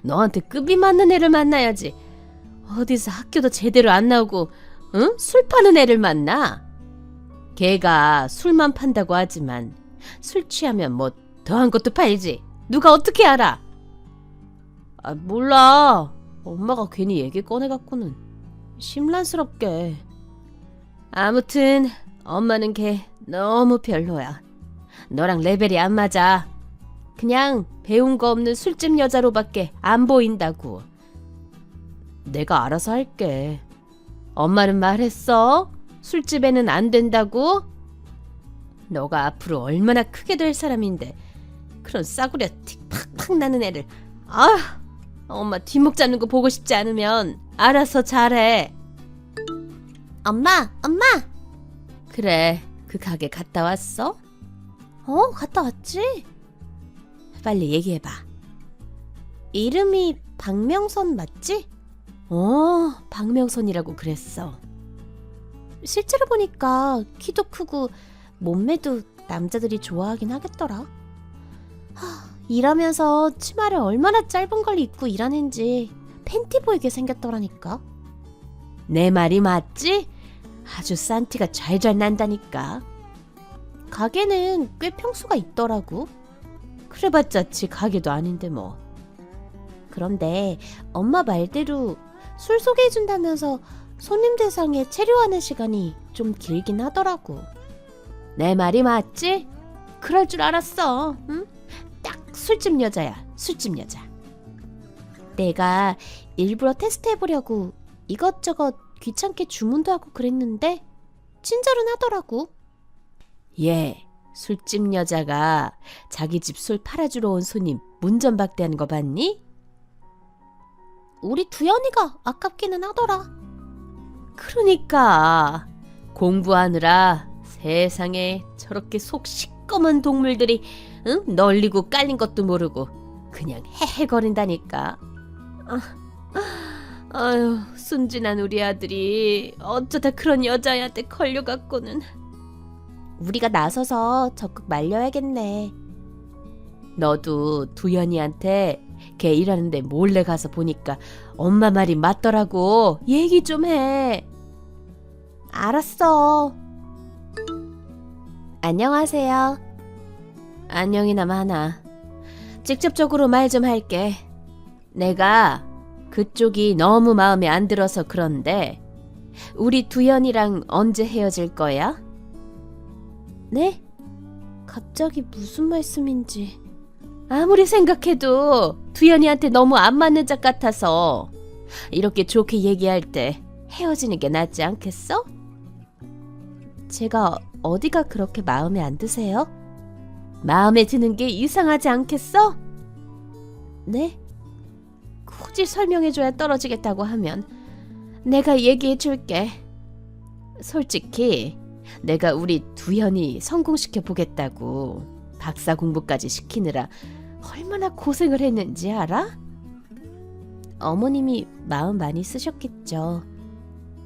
너한테 급이 맞는 애를 만나야지. 어디서 학교도 제대로 안 나오고 응? 술 파는 애를 만나? 걔가 술만 판다고 하지만 술 취하면 뭐 더한 것도 팔지. 누가 어떻게 알아? 몰라. 엄마가 괜히 얘기 꺼내갖고는 심란스럽게. 아무튼 엄마는 걔 너무 별로야. 너랑 레벨이 안 맞아. 그냥 배운 거 없는 술집 여자로밖에 안 보인다고. 내가 알아서 할게. 엄마는 말했어? 술집에는 안 된다고? 너가 앞으로 얼마나 크게 될 사람인데 그런 싸구려 틱 팍팍 나는 애를 아, 엄마 뒷목 잡는 거 보고 싶지 않으면 알아서 잘해. 엄마. 그래, 그 가게 갔다 왔어? 갔다 왔지. 빨리 얘기해봐. 이름이 박명선 맞지? 박명선이라고 그랬어. 실제로 보니까 키도 크고 몸매도 남자들이 좋아하긴 하겠더라. 일하면서 치마를 얼마나 짧은 걸 입고 일하는지 팬티 보이게 생겼더라니까. 내 말이 맞지? 아주 싼 티가 잘잘 난다니까. 가게는 꽤 평수가 있더라고. 그래봤자 지 가게도 아닌데 뭐. 그런데 엄마 말대로 술 소개해준다면서 손님 대상에 체류하는 시간이 좀 길긴 하더라고. 내 말이 맞지? 그럴 줄 알았어. 응? 딱 술집 여자야, 술집 여자. 내가 일부러 테스트해보려고 이것저것 귀찮게 주문도 하고 그랬는데 친절은 하더라고. 얘 술집 여자가 자기 집 술 팔아주러 온 손님 문전박대하는 거 봤니? 우리 두연이가 아깝기는 하더라. 그러니까 공부하느라 세상에 저렇게 속 시꺼먼 동물들이 널리고 깔린 것도 모르고 그냥 헤헤거린다니까. 아유, 순진한 우리 아들이 어쩌다 그런 여자애한테 걸려갖고는. 우리가 나서서 적극 말려야겠네. 너도 두연이한테 걔 일하는데 몰래 가서 보니까 엄마 말이 맞더라고. 얘기 좀 해. 알았어. 안녕하세요. 안녕이나 마나. 직접적으로 말 좀 할게. 내가 그쪽이 너무 마음에 안 들어서 그런데 우리 두연이랑 언제 헤어질 거야? 네? 갑자기 무슨 말씀인지. 아무리 생각해도 두연이한테 너무 안 맞는 짝 같아서 이렇게 좋게 얘기할 때 헤어지는 게 낫지 않겠어? 제가 어디가 그렇게 마음에 안 드세요? 마음에 드는 게 이상하지 않겠어? 네? 굳이 설명해줘야 떨어지겠다고 하면 내가 얘기해줄게. 솔직히 내가 우리 두연이 성공시켜 보겠다고 박사 공부까지 시키느라 얼마나 고생을 했는지 알아? 어머님이 마음 많이 쓰셨겠죠.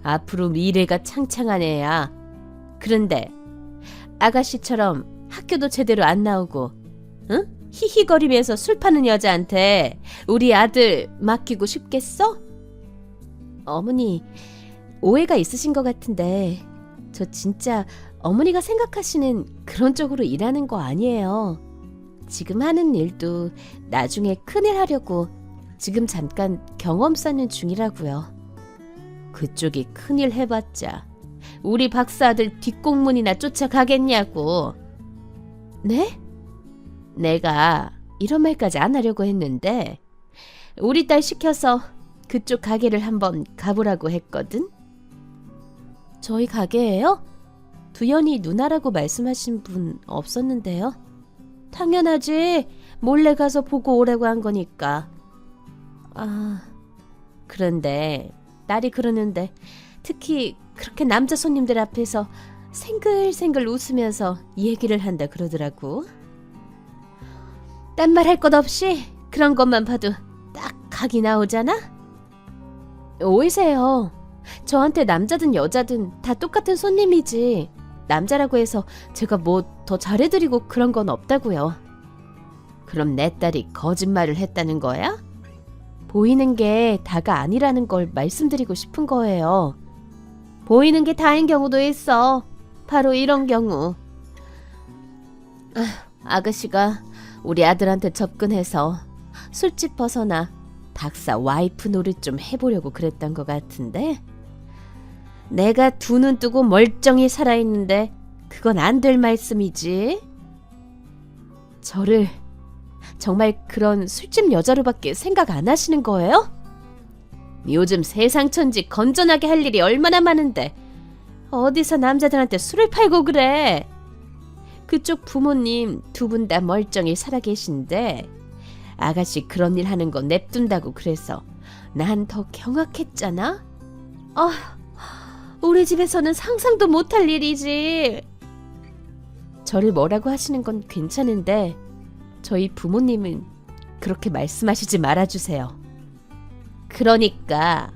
앞으로 미래가 창창한 애야. 그런데 아가씨처럼 학교도 제대로 안 나오고 응? 히히거리면서 술 파는 여자한테 우리 아들 맡기고 싶겠어? 어머니 오해가 있으신 것 같은데 저 진짜 어머니가 생각하시는 그런 쪽으로 일하는 거 아니에요. 지금 하는 일도 나중에 큰일 하려고 지금 잠깐 경험 쌓는 중이라고요. 그쪽이 큰일 해봤자 우리 박사들 뒷공문이나 쫓아가겠냐고. 네? 내가 이런 말까지 안 하려고 했는데 우리 딸 시켜서 그쪽 가게를 한번 가보라고 했거든. 저희 가게예요? 두연이 누나라고 말씀하신 분 없었는데요. 당연하지. 몰래 가서 보고 오라고 한 거니까. 그런데 딸이 그러는데 특히 그렇게 남자 손님들 앞에서 생글생글 웃으면서 얘기를 한다 그러더라고. 딴 말 할 것 없이 그런 것만 봐도 딱 각이 나오잖아? 오해세요. 저한테 남자든 여자든 다 똑같은 손님이지 남자라고 해서 제가 뭐 더 잘해드리고 그런 건 없다고요. 그럼 내 딸이 거짓말을 했다는 거야? 보이는 게 다가 아니라는 걸 말씀드리고 싶은 거예요. 보이는 게 다인 경우도 있어. 바로 이런 경우. 아가씨가 우리 아들한테 접근해서 술집 벗어나 박사 와이프 노릇 좀 해보려고 그랬던 것 같은데 내가 두 눈 뜨고 멀쩡히 살아있는데 그건 안 될 말씀이지. 저를 정말 그런 술집 여자로밖에 생각 안 하시는 거예요? 요즘 세상 천지 건전하게 할 일이 얼마나 많은데 어디서 남자들한테 술을 팔고 그래. 그쪽 부모님 두 분 다 멀쩡히 살아 계신데 아가씨 그런 일 하는 거 냅둔다고 그래서 난 더 경악했잖아. 우리 집에서는 상상도 못할 일이지. 저를 뭐라고 하시는 건 괜찮은데 저희 부모님은 그렇게 말씀하시지 말아주세요. 그러니까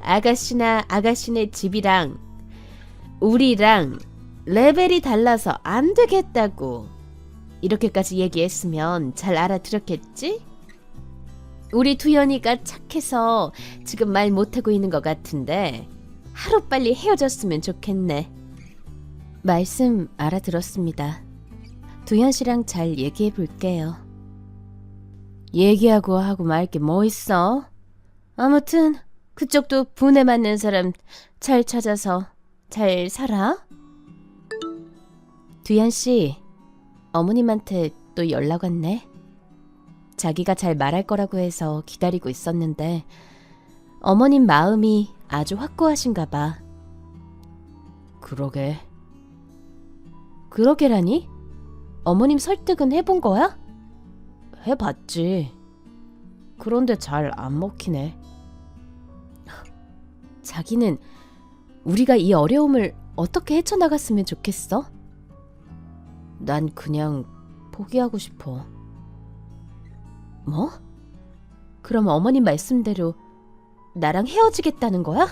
아가씨나 아가씨네 집이랑 우리랑 레벨이 달라서 안 되겠다고 이렇게까지 얘기했으면 잘 알아들었겠지? 우리 두연이가 착해서 지금 말 못하고 있는 것 같은데 하루빨리 헤어졌으면 좋겠네. 말씀 알아들었습니다. 두현 씨랑 잘 얘기해 볼게요. 얘기하고 하고 말 게 뭐 있어? 아무튼 그쪽도 분에 맞는 사람 잘 찾아서 잘 살아. 두현 씨, 어머님한테 또 연락 왔네. 자기가 잘 말할 거라고 해서 기다리고 있었는데 어머님 마음이 아주 확고하신가 봐. 그러게라니? 어머님 설득은 해본 거야? 해봤지. 그런데 잘 안 먹히네. 자기는 우리가 이 어려움을 어떻게 헤쳐나갔으면 좋겠어? 난 그냥 포기하고 싶어. 뭐? 그럼 어머님 말씀대로 나랑 헤어지겠다는 거야?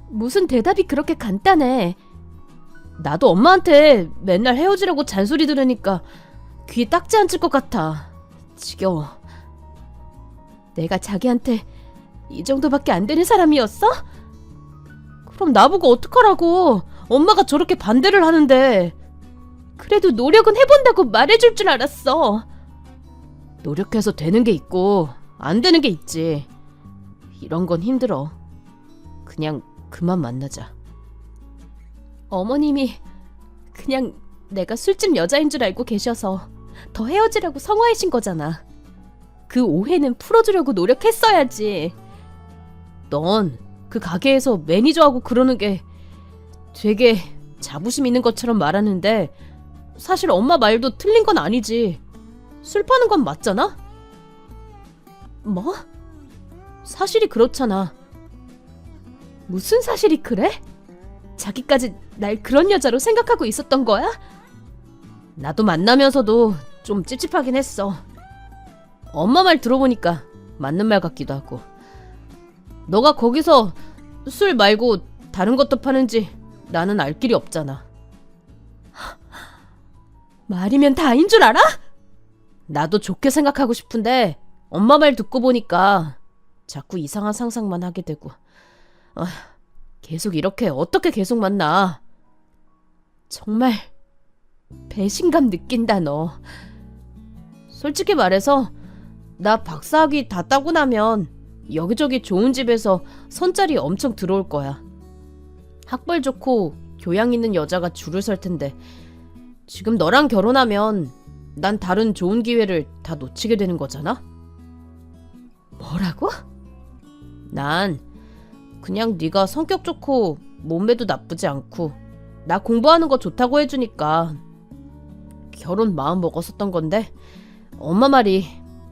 무슨 대답이 그렇게 간단해. 나도 엄마한테 맨날 헤어지라고 잔소리 들으니까 귀에 딱지 앉을 것 같아. 지겨워. 내가 자기한테 이 정도밖에 안 되는 사람이었어? 그럼 나보고 어떡하라고. 엄마가 저렇게 반대를 하는데. 그래도 노력은 해본다고 말해줄 줄 알았어. 노력해서 되는 게 있고 안 되는 게 있지. 이런 건 힘들어. 그냥 그만 만나자. 어머님이 그냥 내가 술집 여자인 줄 알고 계셔서 더 헤어지라고 성화하신 거잖아. 그 오해는 풀어주려고 노력했어야지. 넌 그 가게에서 매니저하고 그러는 게 되게 자부심 있는 것처럼 말하는데 사실 엄마 말도 틀린 건 아니지. 술 파는 건 맞잖아? 뭐? 사실이 그렇잖아. 무슨 사실이 그래? 자기까지 날 그런 여자로 생각하고 있었던 거야? 나도 만나면서도 좀 찝찝하긴 했어. 엄마 말 들어보니까 맞는 말 같기도 하고. 너가 거기서 술 말고 다른 것도 파는지 나는 알 길이 없잖아. 말이면 다인 줄 알아? 나도 좋게 생각하고 싶은데 엄마 말 듣고 보니까 자꾸 이상한 상상만 하게 되고. 계속 이렇게 어떻게 계속 만나. 정말 배신감 느낀다 너. 솔직히 말해서 나 박사학위 다 따고 나면 여기저기 좋은 집에서 선짜리 엄청 들어올 거야. 학벌 좋고 교양 있는 여자가 줄을 설 텐데 지금 너랑 결혼하면 난 다른 좋은 기회를 다 놓치게 되는 거잖아? 뭐라고? 난 그냥 네가 성격 좋고 몸매도 나쁘지 않고 나 공부하는 거 좋다고 해주니까 결혼 마음 먹었었던 건데 엄마 말이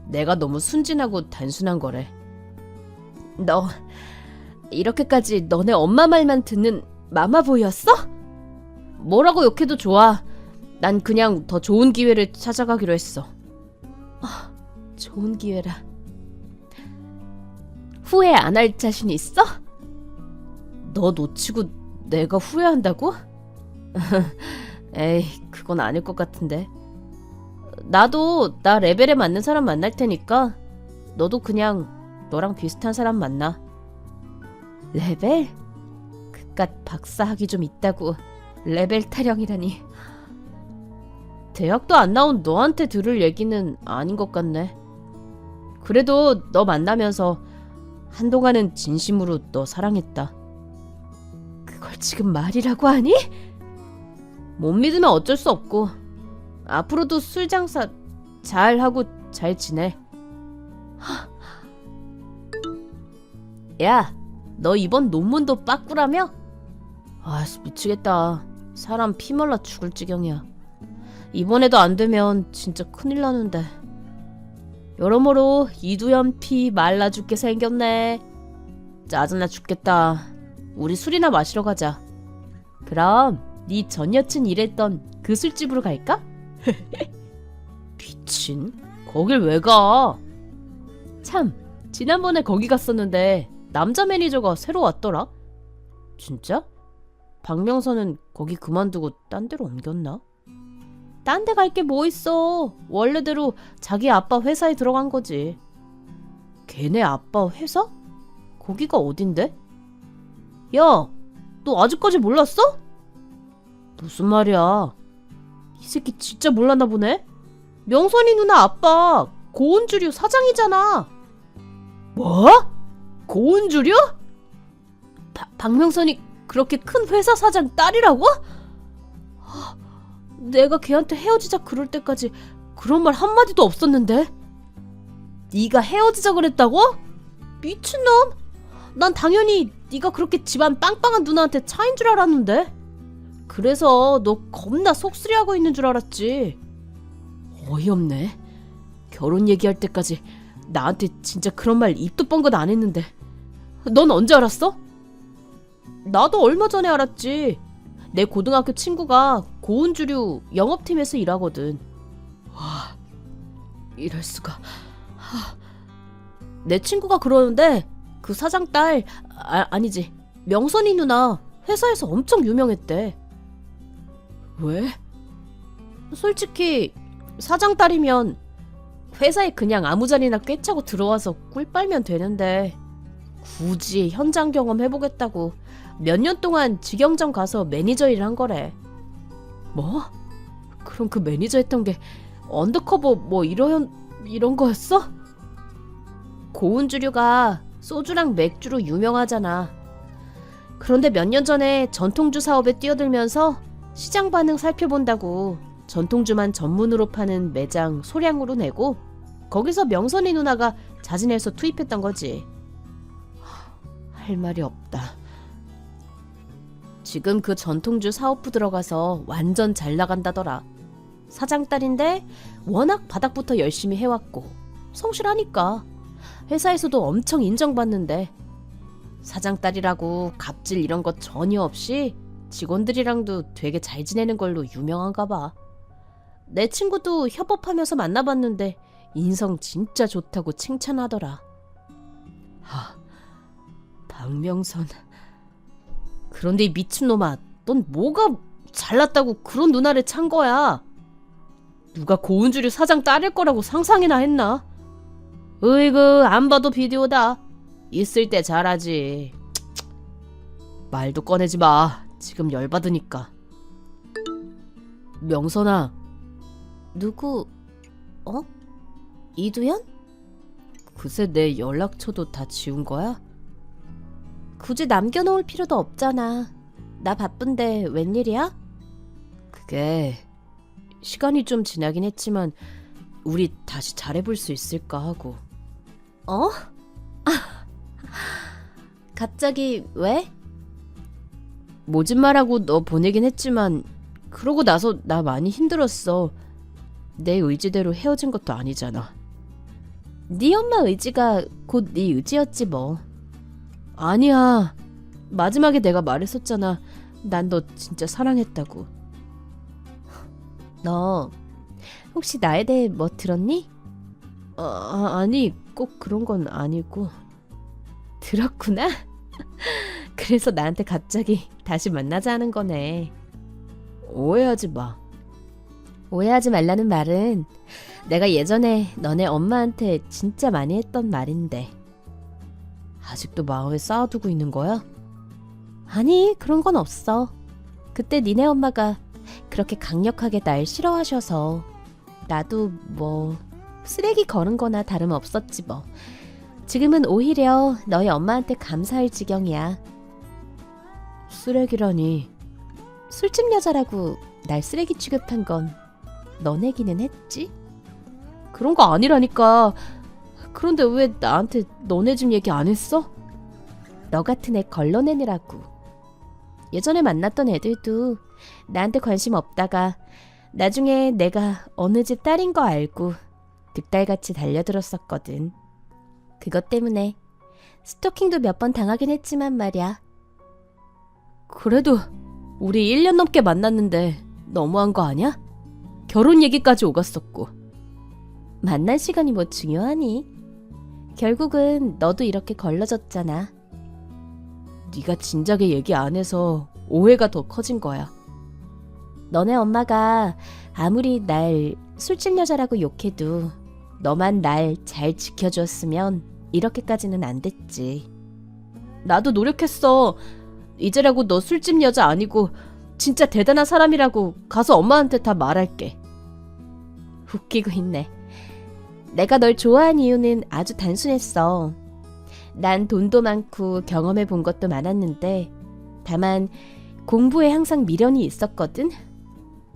내가 너무 순진하고 단순한 거래. 너 이렇게까지 너네 엄마 말만 듣는 마마보이였어? 뭐라고 욕해도 좋아. 난 그냥 더 좋은 기회를 찾아가기로 했어. 좋은 기회라. 후회 안 할 자신 있어? 너 놓치고 내가 후회한다고? 에이, 그건 아닐 것 같은데. 나도 나 레벨에 맞는 사람 만날 테니까 너도 그냥 너랑 비슷한 사람 만나. 레벨? 그깟 박사학위 좀 있다고 레벨 타령이라니. 대학도 안 나온 너한테 들을 얘기는 아닌 것 같네. 그래도 너 만나면서 한동안은 진심으로 너 사랑했다. 그걸 지금 말이라고 하니? 못 믿으면 어쩔 수 없고 앞으로도 술 장사 잘 하고 잘 지내. 야, 너 이번 논문도 빠꾸라며? 미치겠다. 사람 피 말라 죽을 지경이야. 이번에도 안 되면 진짜 큰일 나는데. 여러모로 이두연 피 말라 죽게 생겼네. 짜증나 죽겠다. 우리 술이나 마시러 가자. 그럼 네 전 여친 일했던 그 술집으로 갈까? 미친? 거길 왜 가? 참, 지난번에 거기 갔었는데 남자 매니저가 새로 왔더라. 진짜? 박명선은 거기 그만두고 딴 데로 옮겼나? 딴 데 갈 게 뭐 있어. 원래대로 자기 아빠 회사에 들어간 거지. 걔네 아빠 회사? 거기가 어딘데? 야, 너 아직까지 몰랐어? 무슨 말이야? 이 새끼 진짜 몰랐나 보네? 명선이 누나 아빠 고은주류 사장이잖아. 뭐? 고은주류? 박명선이 그렇게 큰 회사 사장 딸이라고? 내가 걔한테 헤어지자 그럴 때까지 그런 말 한마디도 없었는데. 네가 헤어지자 그랬다고? 미친놈. 난 당연히 네가 그렇게 집안 빵빵한 누나한테 차인 줄 알았는데. 그래서 너 겁나 속쓰리하고 있는 줄 알았지. 어이없네. 결혼 얘기할 때까지 나한테 진짜 그런 말 입도 뻥긋 안 했는데. 넌 언제 알았어? 나도 얼마 전에 알았지. 내 고등학교 친구가 고은주류 영업팀에서 일하거든. 와, 이럴 수가. 내 친구가 그러는데 그 사장 딸, 아니지, 명선이 누나 회사에서 엄청 유명했대. 왜? 솔직히 사장 딸이면 회사에 그냥 아무 자리나 꿰차고 들어와서 꿀 빨면 되는데 굳이 현장 경험 해보겠다고 몇 년 동안 직영점 가서 매니저 일을 한 거래. 뭐? 그럼 그 매니저 했던 게 언더커버 뭐 이런 거였어? 고은주류가 소주랑 맥주로 유명하잖아. 그런데 몇 년 전에 전통주 사업에 뛰어들면서 시장 반응 살펴본다고 전통주만 전문으로 파는 매장 소량으로 내고 거기서 명선이 누나가 자진해서 투입했던 거지. 할 말이 없다. 지금 그 전통주 사업부 들어가서 완전 잘 나간다더라. 사장 딸인데 워낙 바닥부터 열심히 해왔고 성실하니까 회사에서도 엄청 인정받는데 사장 딸이라고 갑질 이런 거 전혀 없이 직원들이랑도 되게 잘 지내는 걸로 유명한가 봐. 내 친구도 협업하면서 만나봤는데 인성 진짜 좋다고 칭찬하더라. 박명선. 그런데 이 미친놈아, 넌 뭐가 잘났다고 그런 누나를 찬 거야? 누가 고은주류 사장 딸일 거라고 상상이나 했나? 으이그, 안 봐도 비디오다. 있을 때 잘하지. 말도 꺼내지 마. 지금 열받으니까. 명선아. 누구? 이두연? 그새 내 연락처도 다 지운 거야? 굳이 남겨놓을 필요도 없잖아. 나 바쁜데 웬일이야? 그게 시간이 좀 지나긴 했지만 우리 다시 잘해볼 수 있을까 하고. 갑자기 왜? 모진 말하고 너 보내긴 했지만 그러고 나서 나 많이 힘들었어. 내 의지대로 헤어진 것도 아니잖아. 네 엄마 의지가 곧 네 의지였지 뭐. 아니야. 마지막에 내가 말했었잖아. 난 너 진짜 사랑했다고. 너 혹시 나에 대해 뭐 들었니? 아니, 꼭 그런 건 아니고. 들었구나? 그래서 나한테 갑자기 다시 만나자 하는 거네. 오해하지 마. 오해하지 말라는 말은 내가 예전에 너네 엄마한테 진짜 많이 했던 말인데. 아직도 마음에 쌓아두고 있는 거야? 아니, 그런 건 없어. 그때 니네 엄마가 그렇게 강력하게 날 싫어하셔서 나도 뭐 쓰레기 걸은 거나 다름없었지 뭐. 지금은 오히려 너희 엄마한테 감사할 지경이야. 쓰레기라니. 술집 여자라고 날 쓰레기 취급한 건 너네기는 했지? 그런 거 아니라니까. 그런데 왜 나한테 너네 집 얘기 안 했어? 너 같은 애 걸러내느라고. 예전에 만났던 애들도 나한테 관심 없다가 나중에 내가 어느 집 딸인 거 알고 득달같이 달려들었었거든. 그것 때문에 스토킹도 몇 번 당하긴 했지만 말이야. 그래도 우리 1년 넘게 만났는데 너무한 거 아니야? 결혼 얘기까지 오갔었고. 만날 시간이 뭐 중요하니? 결국은 너도 이렇게 걸러졌잖아. 네가 진작에 얘기 안 해서 오해가 더 커진 거야. 너네 엄마가 아무리 날 술집 여자라고 욕해도 너만 날 잘 지켜줬으면 이렇게까지는 안 됐지. 나도 노력했어. 이제라고 너 술집 여자 아니고 진짜 대단한 사람이라고 가서 엄마한테 다 말할게. 웃기고 있네. 내가 널 좋아한 이유는 아주 단순했어. 난 돈도 많고 경험해 본 것도 많았는데 다만 공부에 항상 미련이 있었거든.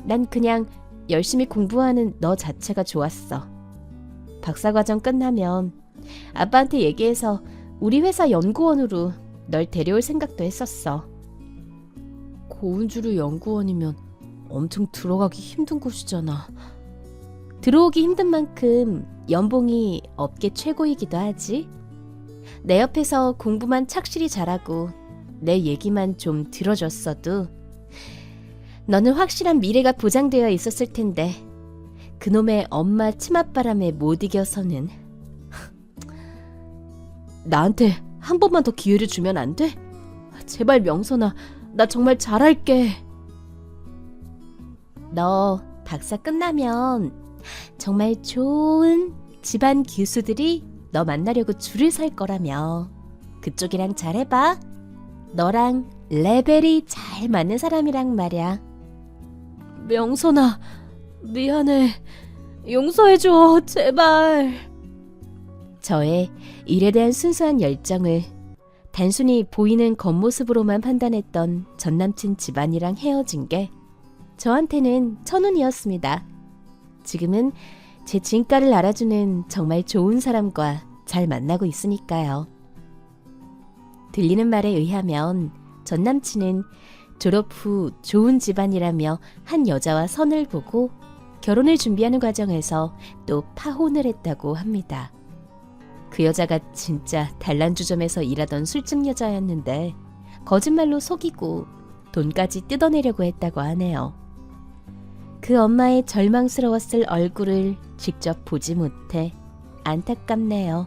난 그냥 열심히 공부하는 너 자체가 좋았어. 박사과정 끝나면 아빠한테 얘기해서 우리 회사 연구원으로 널 데려올 생각도 했었어. 고운주류 연구원이면 엄청 들어가기 힘든 곳이잖아. 들어오기 힘든 만큼 연봉이 업계 최고이기도 하지. 내 옆에서 공부만 착실히 잘하고 내 얘기만 좀 들어줬어도 너는 확실한 미래가 보장되어 있었을 텐데 그놈의 엄마 치맛바람에 못 이겨서는. 나한테 한 번만 더 기회를 주면 안 돼? 제발 명선아, 나 정말 잘할게. 너 박사 끝나면 정말 좋은 집안 교수들이 너 만나려고 줄을 설 거라며. 그쪽이랑 잘해봐. 너랑 레벨이 잘 맞는 사람이랑 말이야. 명선아, 미안해. 용서해줘, 제발. 저의 일에 대한 순수한 열정을 단순히 보이는 겉모습으로만 판단했던 전남친 집안이랑 헤어진 게 저한테는 천운이었습니다. 지금은 제 진가를 알아주는 정말 좋은 사람과 잘 만나고 있으니까요. 들리는 말에 의하면 전 남친은 졸업 후 좋은 집안이라며 한 여자와 선을 보고 결혼을 준비하는 과정에서 또 파혼을 했다고 합니다. 그 여자가 진짜 단란주점에서 일하던 술집 여자였는데 거짓말로 속이고 돈까지 뜯어내려고 했다고 하네요. 그 엄마의 절망스러웠을 얼굴을 직접 보지 못해 안타깝네요.